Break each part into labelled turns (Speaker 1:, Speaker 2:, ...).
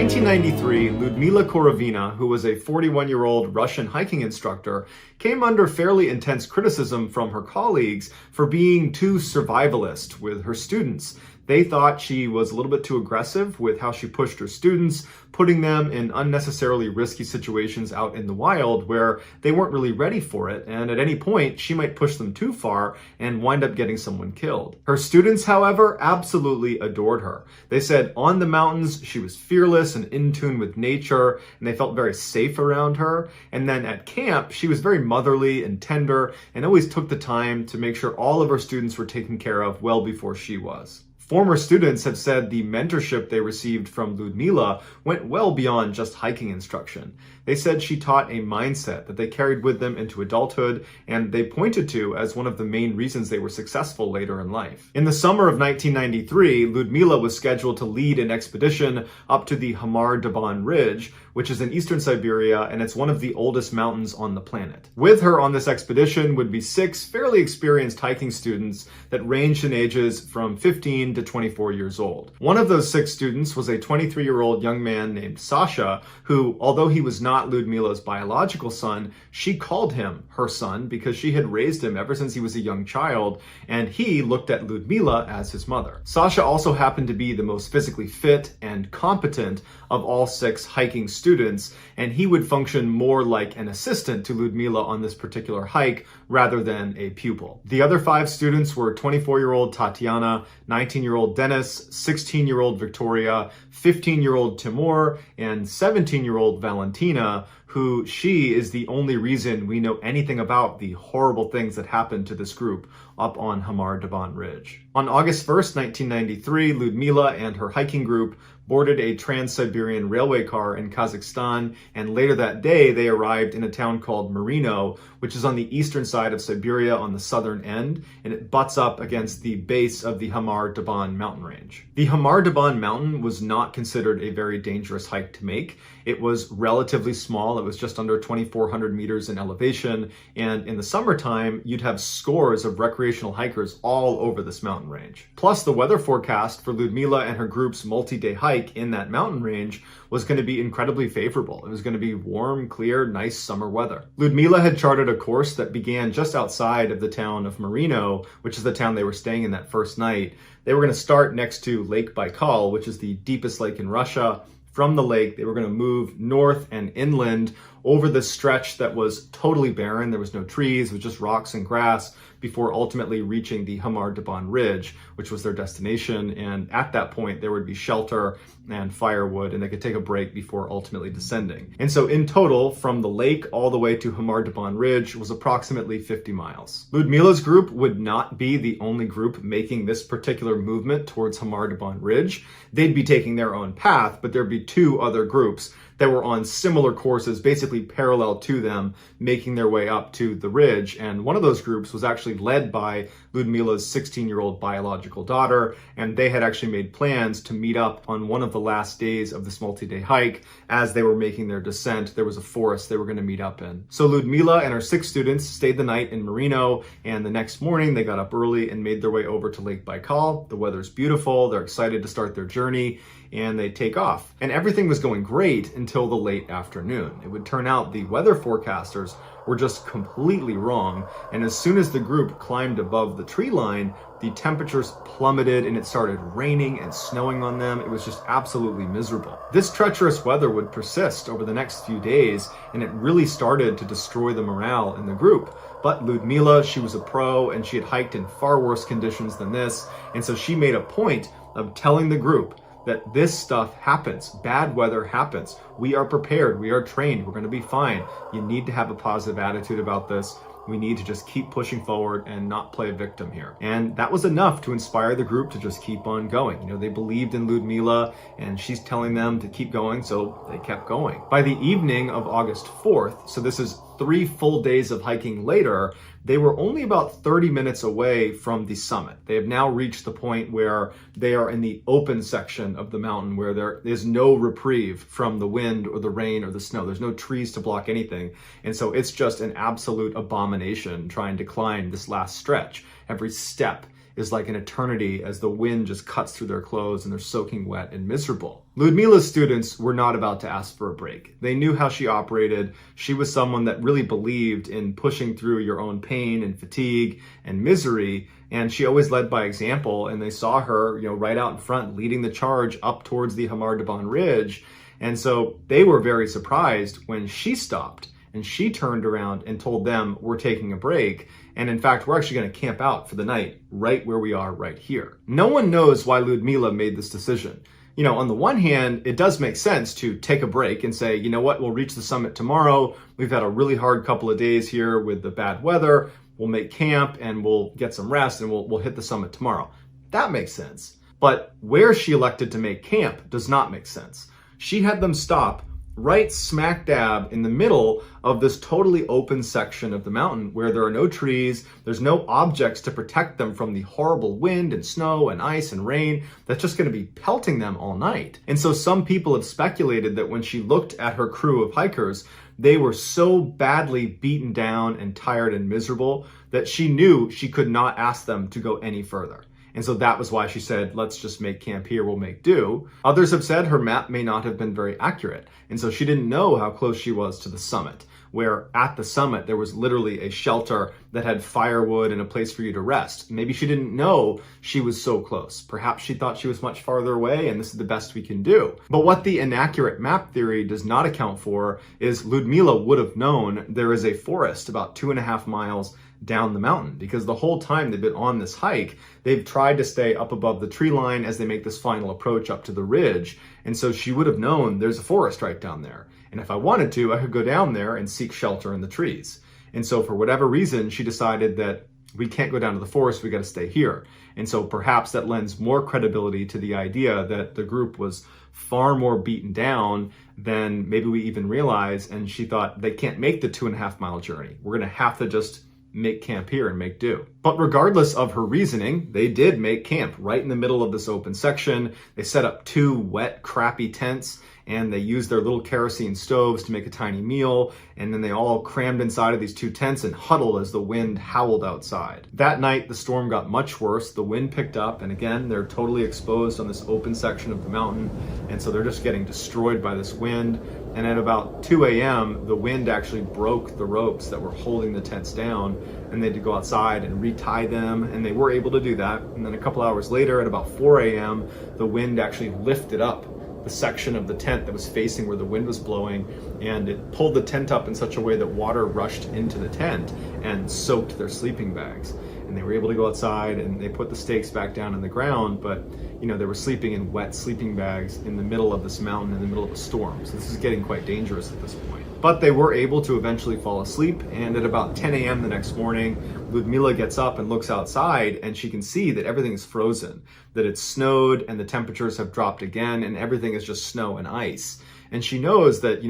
Speaker 1: 1993, Lyudmila Korovina, who was a 41-year-old Russian hiking instructor, came under fairly intense criticism from her colleagues for being too survivalist with her students. They thought she was a little bit too aggressive with how she pushed her students, putting them in unnecessarily risky situations out in the wild where they weren't really ready for it, and at any point she might push them too far and wind up getting someone killed. Her students, however, absolutely adored her. They said on the mountains she was fearless and in tune with nature, and they felt very safe around her. And then at camp, she was very motherly and tender and always took the time to make sure all of her students were taken care of well before she was. Former students have said the mentorship they received from Lyudmila went well beyond just hiking instruction. They said she taught a mindset that they carried with them into adulthood, and they pointed to as one of the main reasons they were successful later in life. In the summer of 1993, Lyudmila was scheduled to lead an expedition up to the Hour of MrBallen Ridge, which is in eastern Siberia, and it's one of the oldest mountains on the planet. With her on this expedition would be 6 fairly experienced hiking students that ranged in ages from 15 to 24 years old. One of those 6 students was a 23-year-old young man named Sasha, who, although he was not Lyudmila's biological son, she called him her son because she had raised him ever since he was a young child, and he looked at Lyudmila as his mother. Sasha also happened to be the most physically fit and competent of all 6 hiking students, and he would function more like an assistant to Lyudmila on this particular hike rather than a pupil. The other 5 students were 24-year-old Tatiana, 19-year-old Denis, 16-year-old Victoria, 15-year-old Timur, and 17-year-old Valentina, who she is the only reason we know anything about the horrible things that happened to this group up on Hour of MrBallen Ridge. On August 1st, 1993, Lyudmila and her hiking group boarded a Trans-Siberian railway car in Kazakhstan, and later that day they arrived in a town called Marino, which is on the eastern side of Siberia on the southern end, and it butts up against the base of the Hour of MrBallen mountain range. The Hour of MrBallen mountain was not considered a very dangerous hike to make. It was relatively small. It was just under 2,400 meters in elevation, and in the summertime, you'd have scores of recreational hikers all over this mountain range. Plus, the weather forecast for Lyudmila and her group's multi-day hike in that mountain range was going to be incredibly favorable. It was going to be warm, clear, nice summer weather. Lyudmila had charted a course that began just outside of the town of Marino, which is the town they were staying in that first night. They were going to start next to Lake Baikal, which is the deepest lake in Russia. From the lake, they were going to move north and inland over this stretch that was totally barren. There was no trees, it was just rocks and grass, before ultimately reaching the Hour of MrBallen Ridge, which was their destination. And at that point, there would be shelter and firewood, and they could take a break before ultimately descending. And so in total, from the lake all the way to Hour of MrBallen Ridge was approximately 50 miles. Lyudmila's group would not be the only group making this particular movement towards Hour of MrBallen Ridge. They'd be taking their own path, but there'd be 2 other groups that were on similar courses, basically parallel to them, making their way up to the ridge. And one of those groups was actually led by Lyudmila's 16-year-old biological daughter, and they had actually made plans to meet up on one of the last days of this multi-day hike. As they were making their descent, there was a forest they were going to meet up in. So Lyudmila and her 6 students stayed the night in Marino, and the next morning they got up early and made their way over to Lake Baikal. The weather's beautiful, they're excited to start their journey, and they take off. And everything was going great until the late afternoon. It would turn out the weather forecasters were just completely wrong, and as soon as the group climbed above the tree line, the temperatures plummeted and it started raining and snowing on them. It was just absolutely miserable. This treacherous weather would persist over the next few days, and it really started to destroy the morale in the group. But Lyudmila, she was a pro, and she had hiked in far worse conditions than this, and so she made a point of telling the group that this stuff happens. Bad weather happens. We are prepared. We are trained. We're going to be fine. You need to have a positive attitude about this. We need to just keep pushing forward and not play a victim here. And that was enough to inspire the group to just keep on going. You know, they believed in Lyudmila, and she's telling them to keep going, so they kept going. By the evening of August 4th, so this is 3 full days of hiking later, they were only about 30 minutes away from the summit. They have now reached the point where they are in the open section of the mountain where there is no reprieve from the wind or the rain or the snow. There's no trees to block anything. And so it's just an absolute abomination trying to climb this last stretch. Every step is like an eternity as the wind just cuts through their clothes and they're soaking wet and miserable. Ludmila's students were not about to ask for a break. They knew how she operated. She was someone that really believed in pushing through your own pain and fatigue and misery, and she always led by example, and they saw her, right out in front leading the charge up towards the Hour of MrBallen ridge. And so they were very surprised when she stopped and she turned around and told them, we're taking a break. And in fact, we're actually going to camp out for the night right where we are right here. No one knows why Ludmila made this decision. On the one hand, it does make sense to take a break and say, you know what, we'll reach the summit tomorrow. We've had a really hard couple of days here with the bad weather. We'll make camp and we'll get some rest and we'll hit the summit tomorrow. That makes sense. But where she elected to make camp does not make sense. She had them stop right smack dab in the middle of this totally open section of the mountain where there are no trees, there's no objects to protect them from the horrible wind and snow and ice and rain that's just going to be pelting them all night. And so some people have speculated that when she looked at her crew of hikers, they were so badly beaten down and tired and miserable that she knew she could not ask them to go any further. And so that was why she said, let's just make camp here, we'll make do. Others have said her map may not have been very accurate. And so she didn't know how close she was to the summit, where at the summit, there was literally a shelter that had firewood and a place for you to rest. Maybe she didn't know she was so close. Perhaps she thought she was much farther away and this is the best we can do. But what the inaccurate map theory does not account for is Ludmila would have known there is a forest about 2.5 miles down the mountain, because the whole time they've been on this hike, they've tried to stay up above the tree line as they make this final approach up to the ridge. And so she would have known there's a forest right down there. And if I wanted to, I could go down there and seek shelter in the trees. And so for whatever reason, she decided that we can't go down to the forest, we got to stay here. And so perhaps that lends more credibility to the idea that the group was far more beaten down than maybe we even realize. And she thought they can't make the 2.5 mile journey. We're going to have to just make camp here and make do. But regardless of her reasoning, they did make camp right in the middle of this open section. They set up 2 wet, crappy tents, and they used their little kerosene stoves to make a tiny meal. And then they all crammed inside of these 2 tents and huddled as the wind howled outside. That night, the storm got much worse. The wind picked up, and again, they're totally exposed on this open section of the mountain. And so they're just getting destroyed by this wind. And at about 2 a.m., the wind actually broke the ropes that were holding the tents down, and they had to go outside and retie them, and they were able to do that. And then a couple hours later, at about 4 a.m., the wind actually lifted up the section of the tent that was facing where the wind was blowing, and it pulled the tent up in such a way that water rushed into the tent and soaked their sleeping bags. And they were able to go outside and they put the stakes back down in the ground, but they were sleeping in wet sleeping bags in the middle of this mountain in the middle of a storm. So this is getting quite dangerous at this point. But they were able to eventually fall asleep, and at about 10 a.m. the next morning, Ludmila gets up and looks outside, and she can see that everything is frozen, that it's snowed and the temperatures have dropped again, and everything is just snow and ice. And she knows that,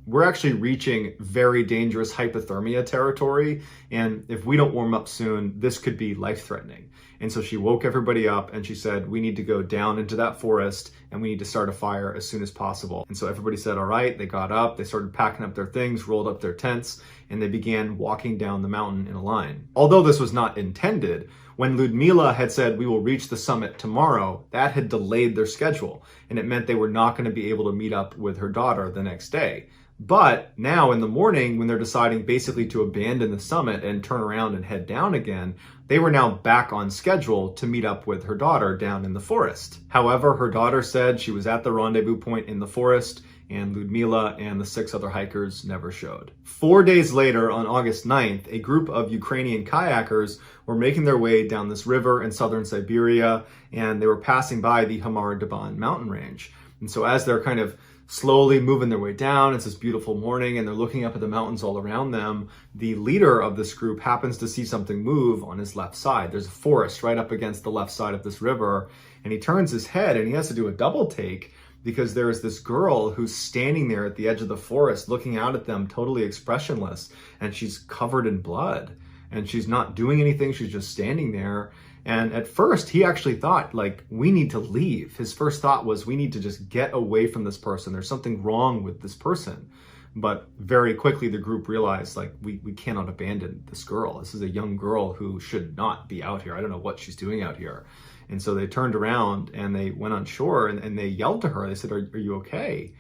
Speaker 1: we're actually reaching very dangerous hypothermia territory. And if we don't warm up soon, this could be life-threatening. And so she woke everybody up and she said, we need to go down into that forest and we need to start a fire as soon as possible. And so everybody said, all right, they got up, they started packing up their things, rolled up their tents, and they began walking down the mountain in a line. Although this was not intended, when Ludmila had said, we will reach the summit tomorrow, that had delayed their schedule. And it meant they were not going to be able to meet up with her daughter the next day. But now in the morning, when they're deciding basically to abandon the summit and turn around and head down again, they were now back on schedule to meet up with her daughter down in the forest. However, her daughter said she was at the rendezvous point in the forest, and Ludmila and the 6 other hikers never showed. 4 days later, on August 9th, a group of Ukrainian kayakers were making their way down this river in southern Siberia, and they were passing by the Hour of MrBallen mountain range. And so as they're kind of slowly moving their way down, it's this beautiful morning, and they're looking up at the mountains all around them, the leader of this group happens to see something move on his left side. There's a forest right up against the left side of this river, and he turns his head and he has to do a double take, because there is this girl who's standing there at the edge of the forest looking out at them totally expressionless, and she's covered in blood and she's not doing anything, she's just standing there. And at first he actually thought, like, we need to leave. His first thought was, we need to just get away from this person, there's something wrong with this person. But very quickly, the group realized, like, we cannot abandon this girl. This is a young girl who should not be out here. I don't know what she's doing out here. And so they turned around and they went on shore and they yelled to her. They said, are you okay?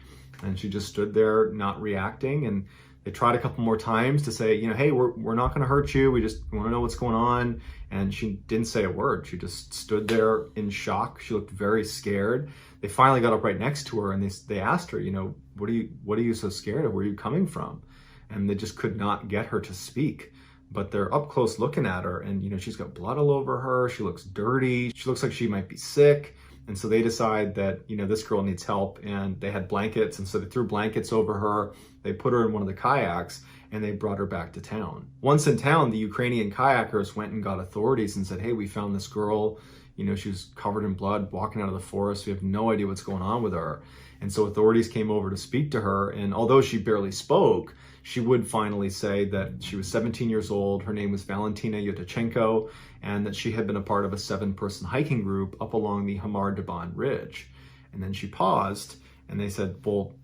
Speaker 1: And she just stood there not reacting. And they tried a couple more times to say, hey, we're not going to hurt you. We just want to know what's going on. And she didn't say a word. She just stood there in shock. She looked very scared. They finally got up right next to her and they asked her, what are you so scared of? Where are you coming from? And they just could not get her to speak. But they're up close looking at her and, she's got blood all over her. She looks dirty. She looks like she might be sick. And so they decide that, this girl needs help, and they had blankets. And so they threw blankets over her. They put her in one of the kayaks and they brought her back to town. Once in town, the Ukrainian kayakers went and got authorities and said, hey, we found this girl. She was covered in blood, walking out of the forest. We have no idea what's going on with her. And so authorities came over to speak to her. And although she barely spoke, she would finally say that she was 17 years old. Her name was Valentina Yutachenko, and that she had been a part of a 7-person hiking group up along the Hour of MrBallen ridge. And then she paused and they said, well,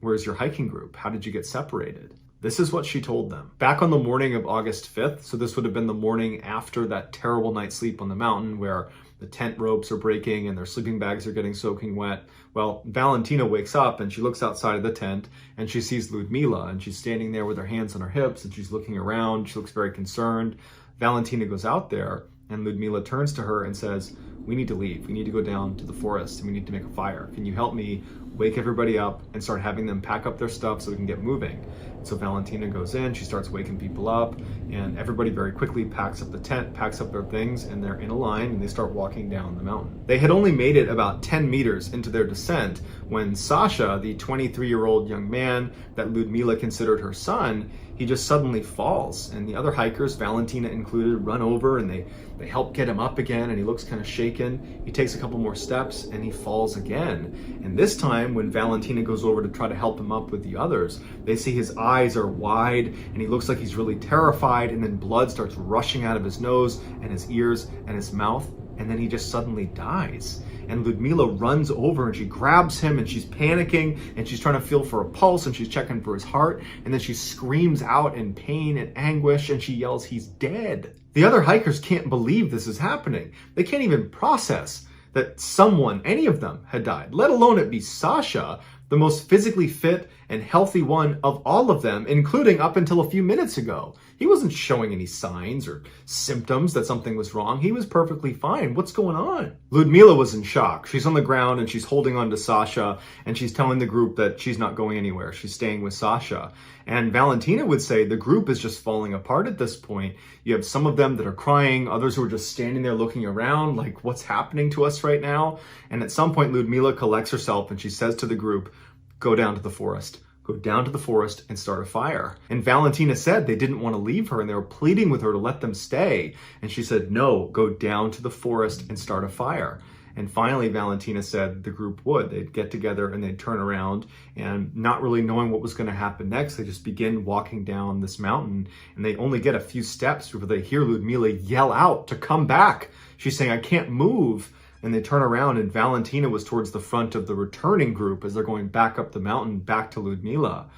Speaker 1: where's your hiking group? How did you get separated? This is what she told them. Back on the morning of August 5th, so this would have been the morning after that terrible night's sleep on the mountain where the tent ropes are breaking and their sleeping bags are getting soaking wet. Well, Valentina wakes up and she looks outside of the tent and she sees Ludmila, and she's standing there with her hands on her hips and she's looking around. She looks very concerned. Valentina goes out there and Ludmila turns to her and says, we need to leave. We need to go down to the forest and we need to make a fire. Can you help me wake everybody up and start having them pack up their stuff so we can get moving? So Valentina goes in, she starts waking people up, and everybody very quickly packs up the tent, packs up their things, and they're in a line and they start walking down the mountain. They had only made it about 10 meters into their descent when Sasha, the 23-year-old young man that Ludmila considered her son, he just suddenly falls. And the other hikers, Valentina included, run over and they help get him up again, and he looks kind of shaken. He takes a couple more steps and he falls again. And this time when Valentina goes over to try to help him up with the others, they see his eyes are wide and he looks like he's really terrified, and then blood starts rushing out of his nose and his ears and his mouth, and then he just suddenly dies. And Ludmila runs over and she grabs him and she's panicking and she's trying to feel for a pulse and she's checking for his heart, and then she screams out in pain and anguish and she yells, he's dead. The other hikers can't believe this is happening. They can't even process that someone, any of them, had died, let alone it be Sasha, the most physically fit and healthy one of all of them, including up until a few minutes ago. He wasn't showing any signs or symptoms that something was wrong. He was perfectly fine. What's going on? Ludmila was in shock. She's on the ground and she's holding on to Sasha, and she's telling the group that she's not going anywhere. She's staying with Sasha. And Valentina would say the group is just falling apart at this point. You have some of them that are crying, others who are just standing there looking around like, what's happening to us right now? And at some point, Ludmila collects herself and she says to the group, go down to the forest. Go down to the forest and start a fire. And Valentina said they didn't want to leave her and they were pleading with her to let them stay. And she said, no, go down to the forest and start a fire. And finally, Valentina said the group would. They'd get together and they'd turn around, and not really knowing what was going to happen next, they just begin walking down this mountain, and they only get a few steps before they hear Ludmila yell out to come back. She's saying, I can't move. And they turn around and Valentina was towards the front of the returning group as they're going back up the mountain, back to Ludmila.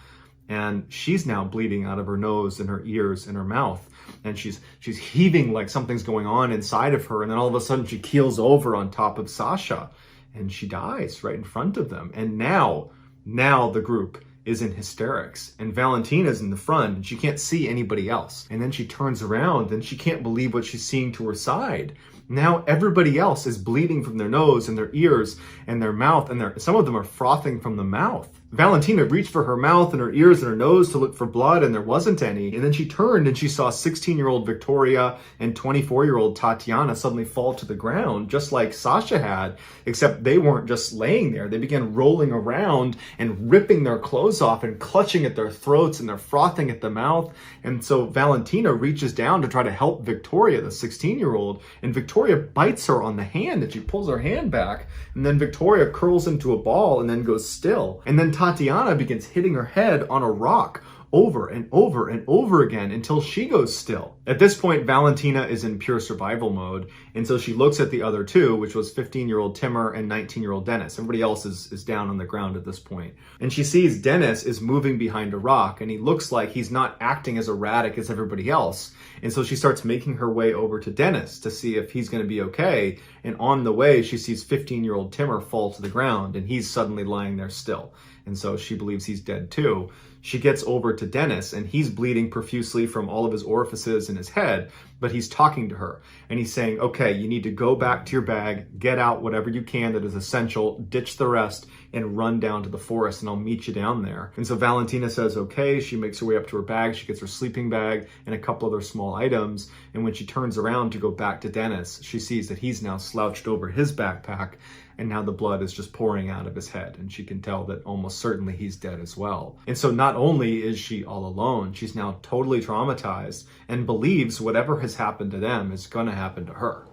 Speaker 1: And she's now bleeding out of her nose and her ears and her mouth. And she's heaving like something's going on inside of her. And then all of a sudden she keels over on top of Sasha and she dies right in front of them. And now the group is in hysterics, and Valentina's in the front and she can't see anybody else. And then she turns around and she can't believe what she's seeing to her side. Now everybody else is bleeding from their nose and their ears and their mouth, and some of them are frothing from the mouth. Valentina reached for her mouth and her ears and her nose to look for blood, and there wasn't any. And then she turned and she saw 16-year-old Victoria and 24-year-old Tatiana suddenly fall to the ground, just like Sasha had, except they weren't just laying there. They began rolling around and ripping their clothes off and clutching at their throats, and they're frothing at the mouth. And so Valentina reaches down to try to help Victoria, the 16-year-old, and Victoria bites her on the hand and she pulls her hand back, and then Victoria curls into a ball and then goes still. And then Tatiana begins hitting her head on a rock over and over and over again until she goes still. At this point, Valentina is in pure survival mode, and so she looks at the other two, which was 15-year-old Timur and 19-year-old Dennis. Everybody else is down on the ground at this point. And she sees Dennis is moving behind a rock, and he looks like he's not acting as erratic as everybody else. And so she starts making her way over to Dennis to see if he's going to be okay. And on the way, she sees 15-year-old Timur fall to the ground, and he's suddenly lying there still. And so she believes he's dead too. She gets over to Dennis, and he's bleeding profusely from all of his orifices in his head, but he's talking to her. And he's saying, okay, you need to go back to your bag, get out whatever you can that is essential, ditch the rest, and run down to the forest, and I'll meet you down there. And so Valentina says, okay. She makes her way up to her bag. She gets her sleeping bag and a couple other small items. And when she turns around to go back to Dennis, she sees that he's now slouched over his backpack, and now the blood is just pouring out of his head, and she can tell that almost certainly he's dead as well. And so not only is she all alone, she's now totally traumatized and believes whatever has happened to them is going to happen to her.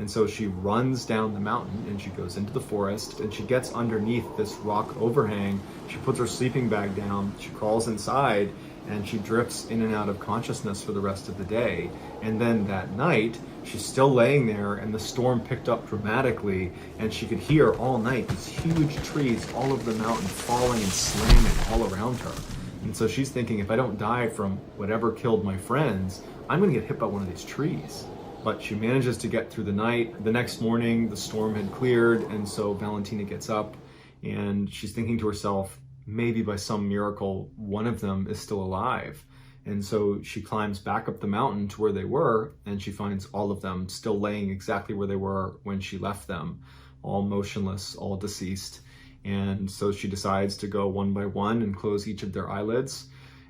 Speaker 1: And so she runs down the mountain, and she goes into the forest, and she gets underneath this rock overhang. She puts her sleeping bag down, she crawls inside, and she drifts in and out of consciousness for the rest of the day. And then that night, she's still laying there, and the storm picked up dramatically, and she could hear all night these huge trees all over the mountain falling and slamming all around her. And so she's thinking, if I don't die from whatever killed my friends, I'm gonna get hit by one of these trees. But she manages to get through the night. The next morning, the storm had cleared, and so Valentina gets up, and she's thinking to herself, maybe by some miracle, one of them is still alive. And so she climbs back up the mountain to where they were, and she finds all of them still laying exactly where they were when she left them, all motionless, all deceased. And so she decides to go one by one and close each of their eyelids.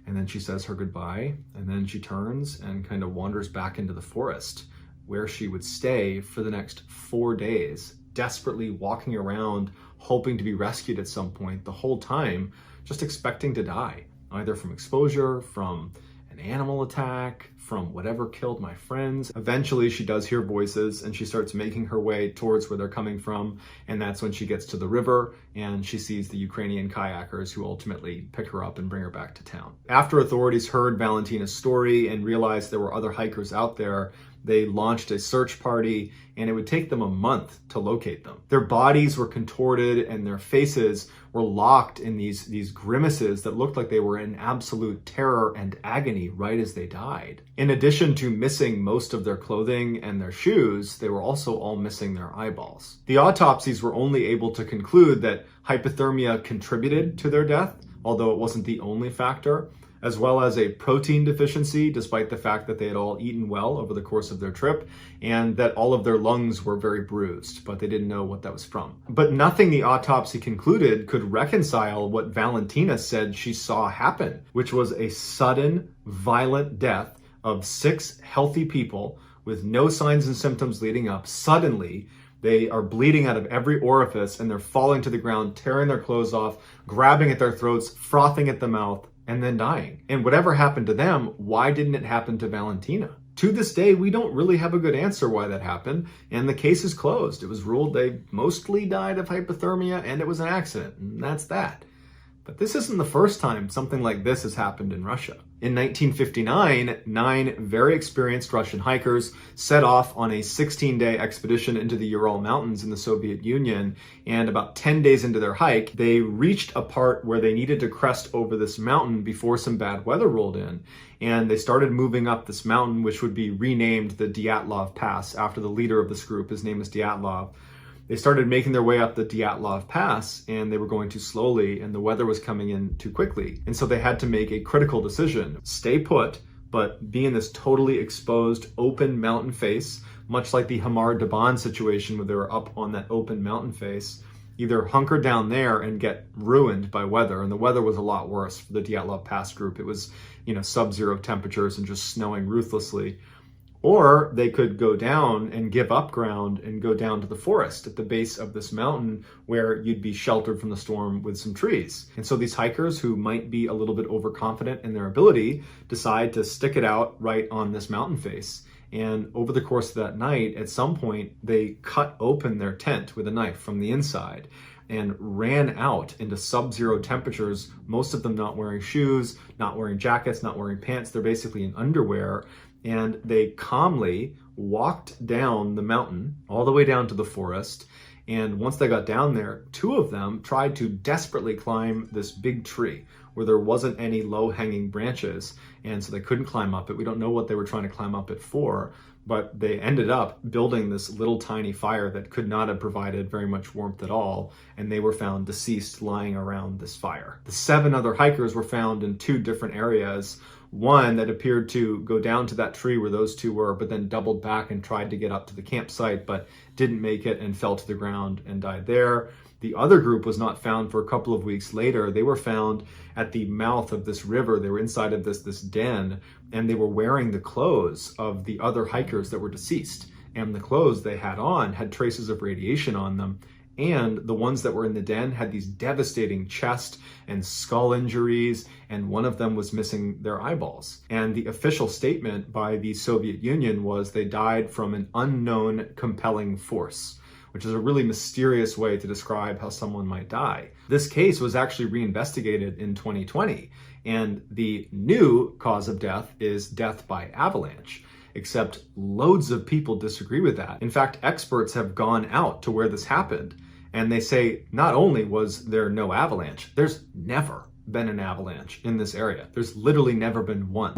Speaker 1: And then she says her goodbye, and then she turns and kind of wanders back into the forest, where she would stay for the next 4 days, desperately walking around, hoping to be rescued at some point, the whole time just expecting to die, either from exposure, from an animal attack, from whatever killed my friends. Eventually she does hear voices, and she starts making her way towards where they're coming from, and that's when she gets to the river and she sees the Ukrainian kayakers, who ultimately pick her up and bring her back to town. After authorities heard Valentina's story and realized there were other hikers out there, they launched a search party, and it would take them a month to locate them. Their bodies were contorted, and their faces were locked in these grimaces that looked like they were in absolute terror and agony right as they died. In addition to missing most of their clothing and their shoes, they were also all missing their eyeballs. The autopsies were only able to conclude that hypothermia contributed to their death, although it wasn't the only factor, as well as a protein deficiency, despite the fact that they had all eaten well over the course of their trip, and that all of their lungs were very bruised, but they didn't know what that was from. But nothing the autopsy concluded could reconcile what Valentina said she saw happen, which was a sudden, violent death of 6 healthy people with no signs and symptoms leading up. Suddenly, they are bleeding out of every orifice, and they're falling to the ground, tearing their clothes off, grabbing at their throats, frothing at the mouth, and then dying. And whatever happened to them, why didn't it happen to Valentina? To this day, we don't really have a good answer why that happened, and the case is closed. It was ruled they mostly died of hypothermia, and it was an accident, and that's that. But this isn't the first time something like this has happened in Russia. In 1959, 9 very experienced Russian hikers set off on a 16-day expedition into the Ural Mountains in the Soviet Union, and about 10 days into their hike, they reached a part where they needed to crest over this mountain before some bad weather rolled in. And they started moving up this mountain, which would be renamed the Dyatlov Pass after the leader of this group. His name is Dyatlov. They started making their way up the Dyatlov Pass, and they were going too slowly, and the weather was coming in too quickly. And so they had to make a critical decision: stay put, but be in this totally exposed, open mountain face, much like the Hamar Daban situation where they were up on that open mountain face. Either hunker down there and get ruined by weather, and the weather was a lot worse for the Dyatlov Pass group. It was, sub-zero temperatures and just snowing ruthlessly. Or they could go down and give up ground and go down to the forest at the base of this mountain, where you'd be sheltered from the storm with some trees. And so these hikers, who might be a little bit overconfident in their ability, decide to stick it out right on this mountain face. And over the course of that night, at some point, they cut open their tent with a knife from the inside. and ran out into sub-zero temperatures, most of them not wearing shoes, not wearing jackets, not wearing pants. They're basically in underwear. And they calmly walked down the mountain all the way down to the forest. And once they got down there, two of them tried to desperately climb this big tree where there wasn't any low-hanging branches, and so they couldn't climb up it. We don't know what they were trying to climb up it for, but they ended up building this little tiny fire that could not have provided very much warmth at all, and they were found deceased lying around this fire. The 7 other hikers were found in 2 different areas. One that appeared to go down to that tree where those 2 were, but then doubled back and tried to get up to the campsite, but didn't make it and fell to the ground and died there. The other group was not found for a couple of weeks later. They were found at the mouth of this river. They were inside of this den, and they were wearing the clothes of the other hikers that were deceased. And the clothes they had on had traces of radiation on them. And the ones that were in the den had these devastating chest and skull injuries, and one of them was missing their eyeballs. And the official statement by the Soviet Union was they died from an unknown compelling force, which is a really mysterious way to describe how someone might die. This case was actually reinvestigated in 2020, and the new cause of death is death by avalanche. Except loads of people disagree with that. In fact, experts have gone out to where this happened, and they say not only was there no avalanche, there's never been an avalanche in this area. There's literally never been one.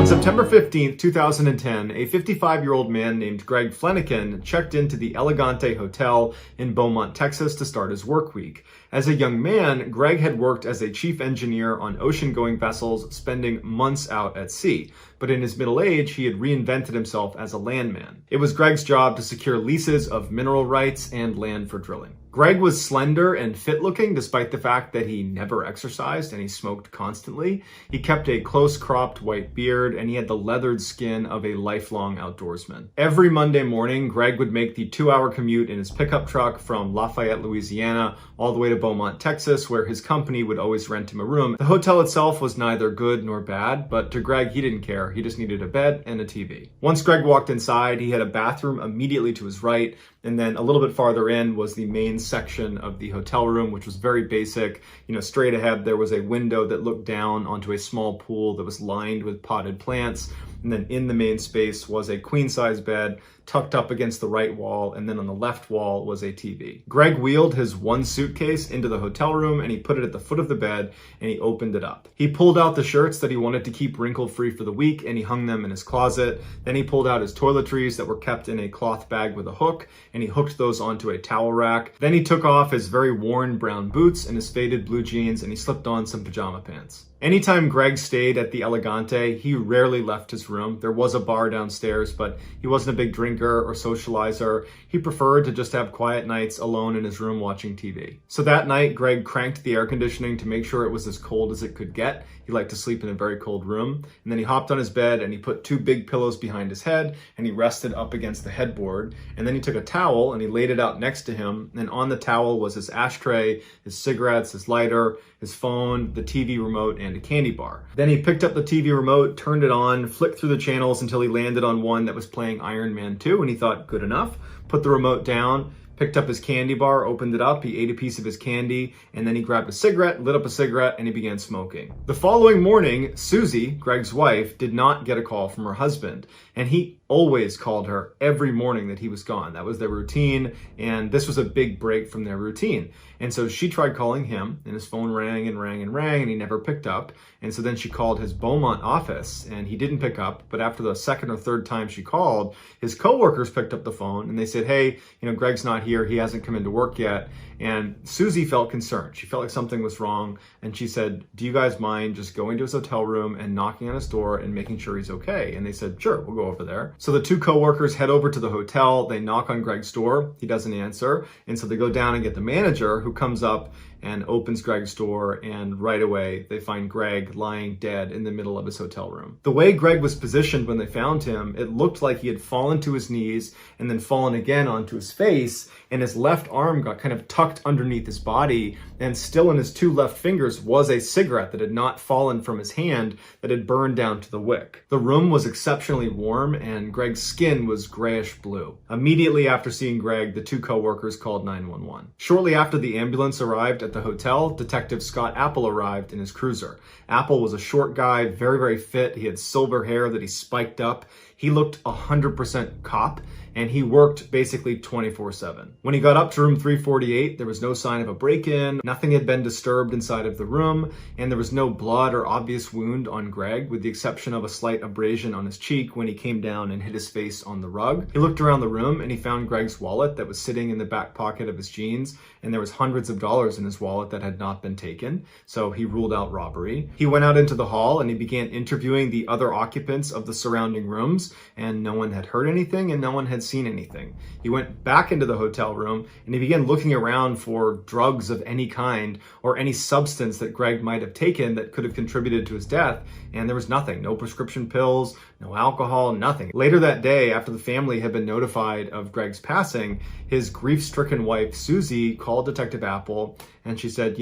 Speaker 1: September 15th, 2010, a 55-year-old man named Greg Flanagan checked into the Elegante Hotel in Beaumont, Texas to start his work week. As a young man, Greg had worked as a chief engineer on ocean-going vessels, spending months out at sea. But in his middle age, he had reinvented himself as a landman. It was Greg's job to secure leases of mineral rights and land for drilling. Greg was slender and fit-looking despite the fact that he never exercised and he smoked constantly. He kept a close-cropped white beard and he had the leathered skin of a lifelong outdoorsman. Every Monday morning, Greg would make the 2-hour commute in his pickup truck from Lafayette, Louisiana, all the way to Beaumont, Texas, where his company would always rent him a room. The hotel itself was neither good nor bad, but to Greg, he didn't care. He just needed a bed and a TV. Once Greg walked inside, he had a bathroom immediately to his right, and then a little bit farther in was the main section of the hotel room, which was very basic. Straight ahead, there was a window that looked down onto a small pool that was lined with potted plants. And then in the main space was a queen-size bed tucked up against the right wall, and then on the left wall was a TV. Greg wheeled his one suitcase into the hotel room and he put it at the foot of the bed and he opened it up. He pulled out the shirts that he wanted to keep wrinkle-free for the week and he hung them in his closet. Then he pulled out his toiletries that were kept in a cloth bag with a hook and he hooked those onto a towel rack. Then he took off his very worn brown boots and his faded blue jeans and he slipped on some pajama pants. Anytime Greg stayed at the Elegante, he rarely left his room. There was a bar downstairs, but he wasn't a big drinker or socializer. He preferred to just have quiet nights alone in his room watching TV. So that night, Greg cranked the air conditioning to make sure it was as cold as it could get. He liked to sleep in a very cold room. And then he hopped on his bed and he put 2 big pillows behind his head and he rested up against the headboard. And then he took a towel and he laid it out next to him. And on the towel was his ashtray, his cigarettes, his lighter, his phone, the TV remote, and a candy bar. Then he picked up the TV remote, turned it on, flicked through the channels until he landed on one that was playing Iron Man 2, and he thought, good enough. Put the remote down, picked up his candy bar, opened it up, he ate a piece of his candy, and then he grabbed a cigarette, lit up a cigarette, and he began smoking. The following morning, Susie, Greg's wife, did not get a call from her husband, and he always called her every morning that he was gone. That was their routine, and this was a big break from their routine. And so she tried calling him, and his phone rang and rang and rang, and he never picked up. And so then she called his Beaumont office, and he didn't pick up. But after the second or third time she called, his coworkers picked up the phone, and they said, hey, Greg's not here. He hasn't come into work yet. And Susie felt concerned. She felt like something was wrong. And she said, do you guys mind just going to his hotel room and knocking on his door and making sure he's okay? And they said, sure, we'll go over there. So the 2 coworkers head over to the hotel. They knock on Greg's door. He doesn't answer. And so they go down and get the manager, who comes up and opens Greg's door, and right away they find Greg lying dead in the middle of his hotel room. The way Greg was positioned when they found him, it looked like he had fallen to his knees and then fallen again onto his face, and his left arm got kind of tucked underneath his body, and still in his two left fingers was a cigarette that had not fallen from his hand that had burned down to the wick. The room was exceptionally warm, and Greg's skin was grayish blue. Immediately after seeing Greg, the two co-workers called 911. Shortly after the ambulance arrived at the hotel, Detective Scott Apple arrived in his cruiser. Apple was a short guy, very, very fit. He had silver hair that he spiked up. He looked 100% cop, and he worked basically 24/7. When he got up to room 348, there was no sign of a break-in, nothing had been disturbed inside of the room, and there was no blood or obvious wound on Greg, with the exception of a slight abrasion on his cheek when he came down and hit his face on the rug. He looked around the room and he found Greg's wallet that was sitting in the back pocket of his jeans, and there was hundreds of dollars in his wallet that had not been taken, so he ruled out robbery. He went out into the hall and he began interviewing the other occupants of the surrounding rooms, and no one had heard anything and no one had seen anything. He went back into the hotel room and he began looking around for drugs of any kind or any substance that Greg might have taken that could have contributed to his death, and there was nothing. No prescription pills, no alcohol, nothing. Later that day, after the family had been notified of Greg's passing, his grief-stricken wife, Susie, called Detective Apple, and she said,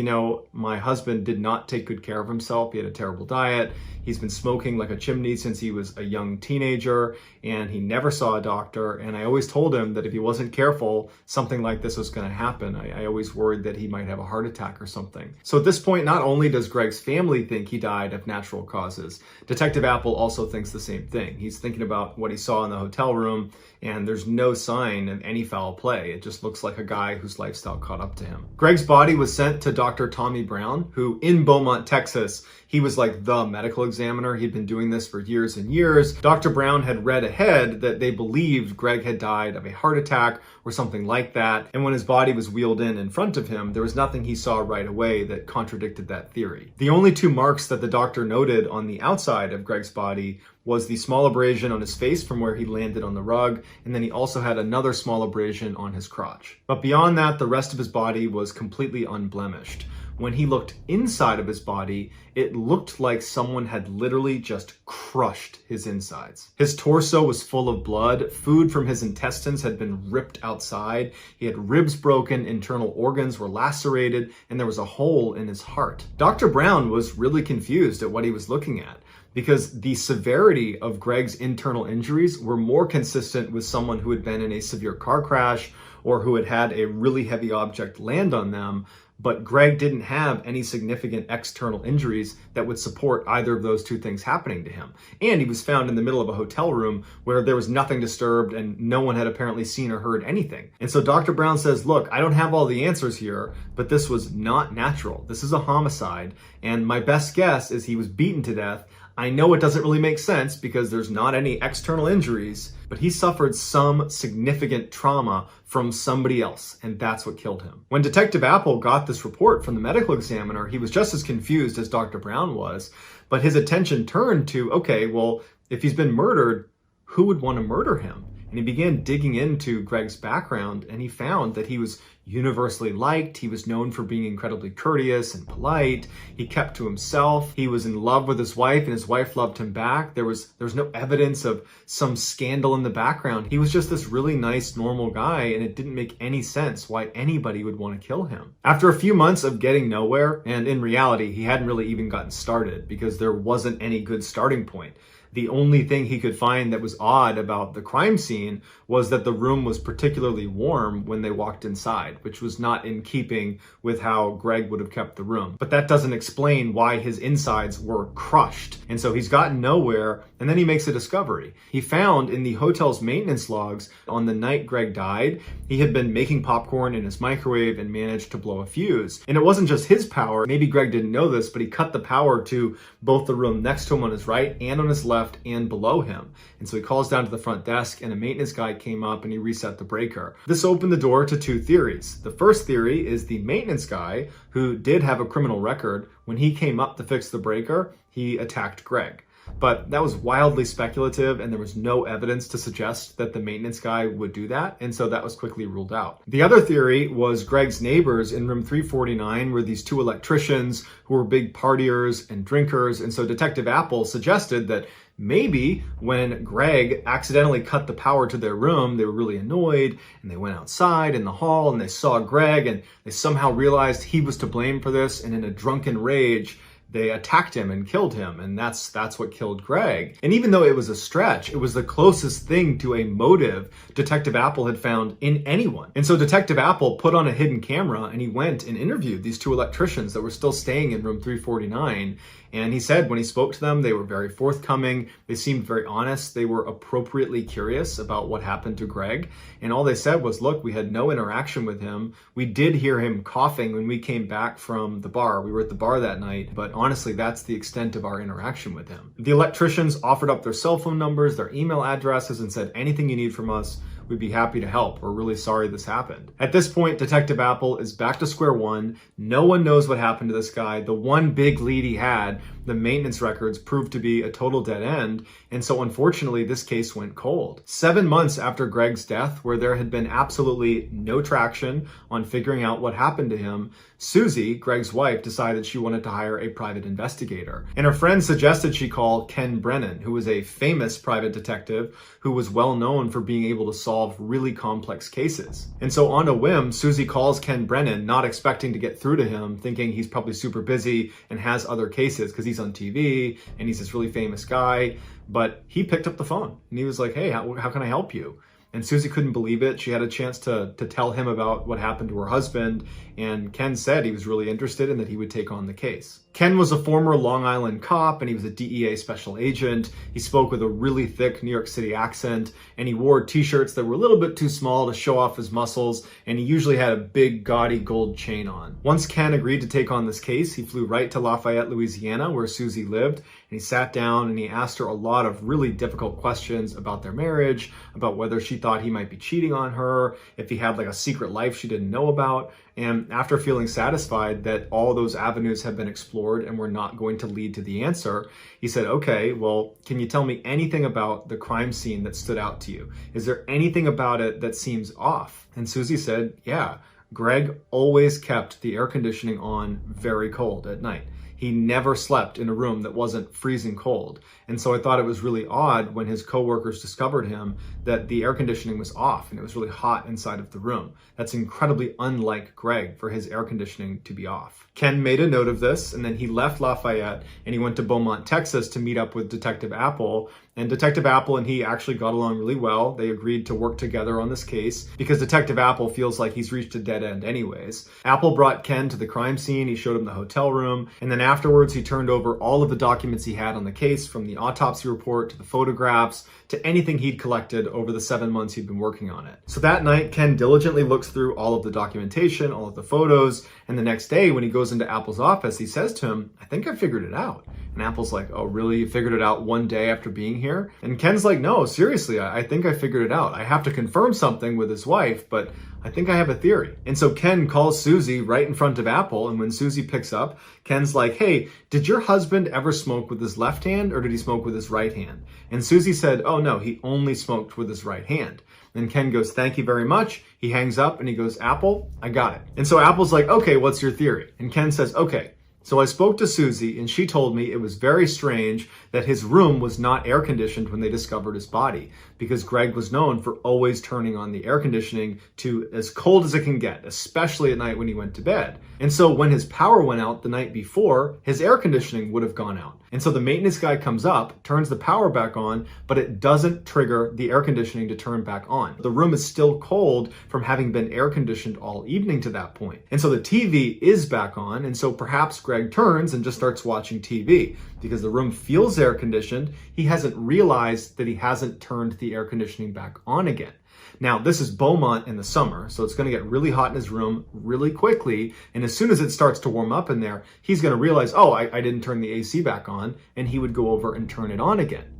Speaker 1: my husband did not take good care of himself. He had a terrible diet. He's been smoking like a chimney since he was a young teenager, and he never saw a doctor. And I always told him that if he wasn't careful, something like this was going to happen. I always worried that he might have a heart attack or something. So at this point, not only does Greg's family think he died of natural causes, Detective Apple also thinks the same thing. He's thinking about what he saw in the hotel room, and there's no sign of any foul play. It just looks like a guy whose lifestyle caught up to him. Greg's body was sent to Dr. Tommy Brown, who in Beaumont, Texas, he was like the medical examiner. He'd been doing this for years and years. Dr. Brown had read ahead that they believed Greg had died of a heart attack or something like that. And when his body was wheeled in front of him, there was nothing he saw right away that contradicted that theory. The only two marks that the doctor noted on the outside of Greg's body was the small abrasion on his face from where he landed on the rug, and then he also had another small abrasion on his crotch. But beyond that, the rest of his body was completely unblemished. When he looked inside of his body, it looked like someone had literally just crushed his insides. His torso was full of blood. Food from his intestines had been ripped outside. He had ribs broken, internal organs were lacerated, and there was a hole in his heart. Dr. Brown was really confused at what he was looking at, because the severity of Greg's internal injuries were more consistent with someone who had been in a severe car crash or who had had a really heavy object land on them. But Greg didn't have any significant external injuries that would support either of those two things happening to him. And he was found in the middle of a hotel room where there was nothing disturbed and no one had apparently seen or heard anything. And so Dr. Brown says, look, I don't have all the answers here, but this was not natural. This is a homicide. And my best guess is he was beaten to death. I know it doesn't really make sense because there's not any external injuries, but he suffered some significant trauma from somebody else, and that's what killed him. When Detective Apple got this report from the medical examiner, he was just as confused as Dr. Brown was, but his attention turned to, okay, well, if he's been murdered, who would want to murder him? And he began digging into Greg's background, and he found that he was universally liked. He was known for being incredibly courteous and polite. He kept to himself. He was in love with his wife, and his wife loved him back. There was no evidence of some scandal in the background. He was just this really nice, normal guy, and it didn't make any sense why anybody would want to kill him. After a few months of getting nowhere, and in reality, he hadn't really even gotten started because there wasn't any good starting point. The only thing he could find that was odd about the crime scene was that the room was particularly warm when they walked inside, which was not in keeping with how Greg would have kept the room. But that doesn't explain why his insides were crushed. And so he's gotten nowhere, and then he makes a discovery. He found in the hotel's maintenance logs on the night Greg died, he had been making popcorn in his microwave and managed to blow a fuse. And it wasn't just his power. Maybe Greg didn't know this, but he cut the power to both the room next to him on his right and on his left and below him. And so he calls down to the front desk, and a maintenance guy came up and he reset the breaker. This opened the door to two theories. The first theory is the maintenance guy, who did have a criminal record, when he came up to fix the breaker, he attacked Greg. But that was wildly speculative, and there was no evidence to suggest that the maintenance guy would do that, and so that was quickly ruled out. The other theory was Greg's neighbors in room 349 were these two electricians who were big partiers and drinkers, and so Detective Apple suggested that maybe when Greg accidentally cut the power to their room, they were really annoyed and they went outside in the hall and they saw Greg and they somehow realized he was to blame for this, and in a drunken rage, they attacked him and killed him, and that's what killed Greg. And even though it was a stretch, it was the closest thing to a motive Detective Apple had found in anyone. And so Detective Apple put on a hidden camera and he went and interviewed these two electricians that were still staying in room 349. And he said when he spoke to them, they were very forthcoming. They seemed very honest. They were appropriately curious about what happened to Greg. And all they said was, look, we had no interaction with him. We did hear him coughing when we came back from the bar. We were at the bar that night, but honestly, that's the extent of our interaction with him. The electricians offered up their cell phone numbers, their email addresses, and said, anything you need from us, we'd be happy to help. We're really sorry this happened. At this point, Detective Apple is back to square one. No one knows what happened to this guy. The one big lead he had, the maintenance records, proved to be a total dead end. And so unfortunately, this case went cold. 7 months after Greg's death, where there had been absolutely no traction on figuring out what happened to him, Susie, Greg's wife, decided she wanted to hire a private investigator. And her friend suggested she call Ken Brennan, who was a famous private detective who was well known for being able to solve really complex cases. And so on a whim, Susie calls Ken Brennan, not expecting to get through to him, thinking he's probably super busy and has other cases because he's on TV and he's this really famous guy. But he picked up the phone and he was like, hey, how can I help you? And Susie couldn't believe it. She had a chance to tell him about what happened to her husband, and Ken said he was really interested and that he would take on the case. Ken was a former Long Island cop, and he was a DEA special agent. He spoke with a really thick New York City accent, and he wore t-shirts that were a little bit too small to show off his muscles, and he usually had a big, gaudy gold chain on. Once Ken agreed to take on this case, he flew right to Lafayette, Louisiana, where Susie lived, and he sat down and he asked her a lot of really difficult questions about their marriage, about whether she thought he might be cheating on her, if he had like a secret life she didn't know about. And after feeling satisfied that all those avenues have been explored and were not going to lead to the answer, he said, okay, well, can you tell me anything about the crime scene that stood out to you? Is there anything about it that seems off? And Susie said, yeah, Greg always kept the air conditioning on very cold at night. He never slept in a room that wasn't freezing cold. And so I thought it was really odd when his coworkers discovered him that the air conditioning was off and it was really hot inside of the room. That's incredibly unlike Greg for his air conditioning to be off. Ken made a note of this, and then he left Lafayette and he went to Beaumont, Texas to meet up with Detective Apple. And Detective Apple and he actually got along really well. They agreed to work together on this case because Detective Apple feels like he's reached a dead end anyways. Apple brought Ken to the crime scene. He showed him the hotel room. And then afterwards, he turned over all of the documents he had on the case, from the autopsy report to the photographs to anything he'd collected over the 7 months he'd been working on it. So that night, Ken diligently looks through all of the documentation, all of the photos. And the next day, when he goes into Apple's office, he says to him, I think I figured it out. And Apple's like, oh, really? You figured it out one day after being here? And Ken's like, no, seriously, I think I figured it out. I have to confirm something with his wife, but I think I have a theory. And so Ken calls Susie right in front of Apple. And when Susie picks up, Ken's like, hey, did your husband ever smoke with his left hand or did he smoke with his right hand? And Susie said, oh no, he only smoked with his right hand. And Ken goes, thank you very much. He hangs up and he goes, Apple, I got it. And so Apple's like, okay, what's your theory? And Ken says, okay. So I spoke to Susie and she told me it was very strange that his room was not air conditioned when they discovered his body, because Greg was known for always turning on the air conditioning to as cold as it can get, especially at night when he went to bed. And so when his power went out the night before, his air conditioning would have gone out. And so the maintenance guy comes up, turns the power back on, but it doesn't trigger the air conditioning to turn back on. The room is still cold from having been air conditioned all evening to that point. And so the TV is back on, and so perhaps Greg turns and just starts watching TV. Because the room feels air conditioned, he hasn't realized that he hasn't turned the air conditioning back on again. Now, this is Beaumont in the summer, so it's going to get really hot in his room really quickly. And as soon as it starts to warm up in there, he's going to realize, oh, I didn't turn the AC back on, and he would go over and turn it on again.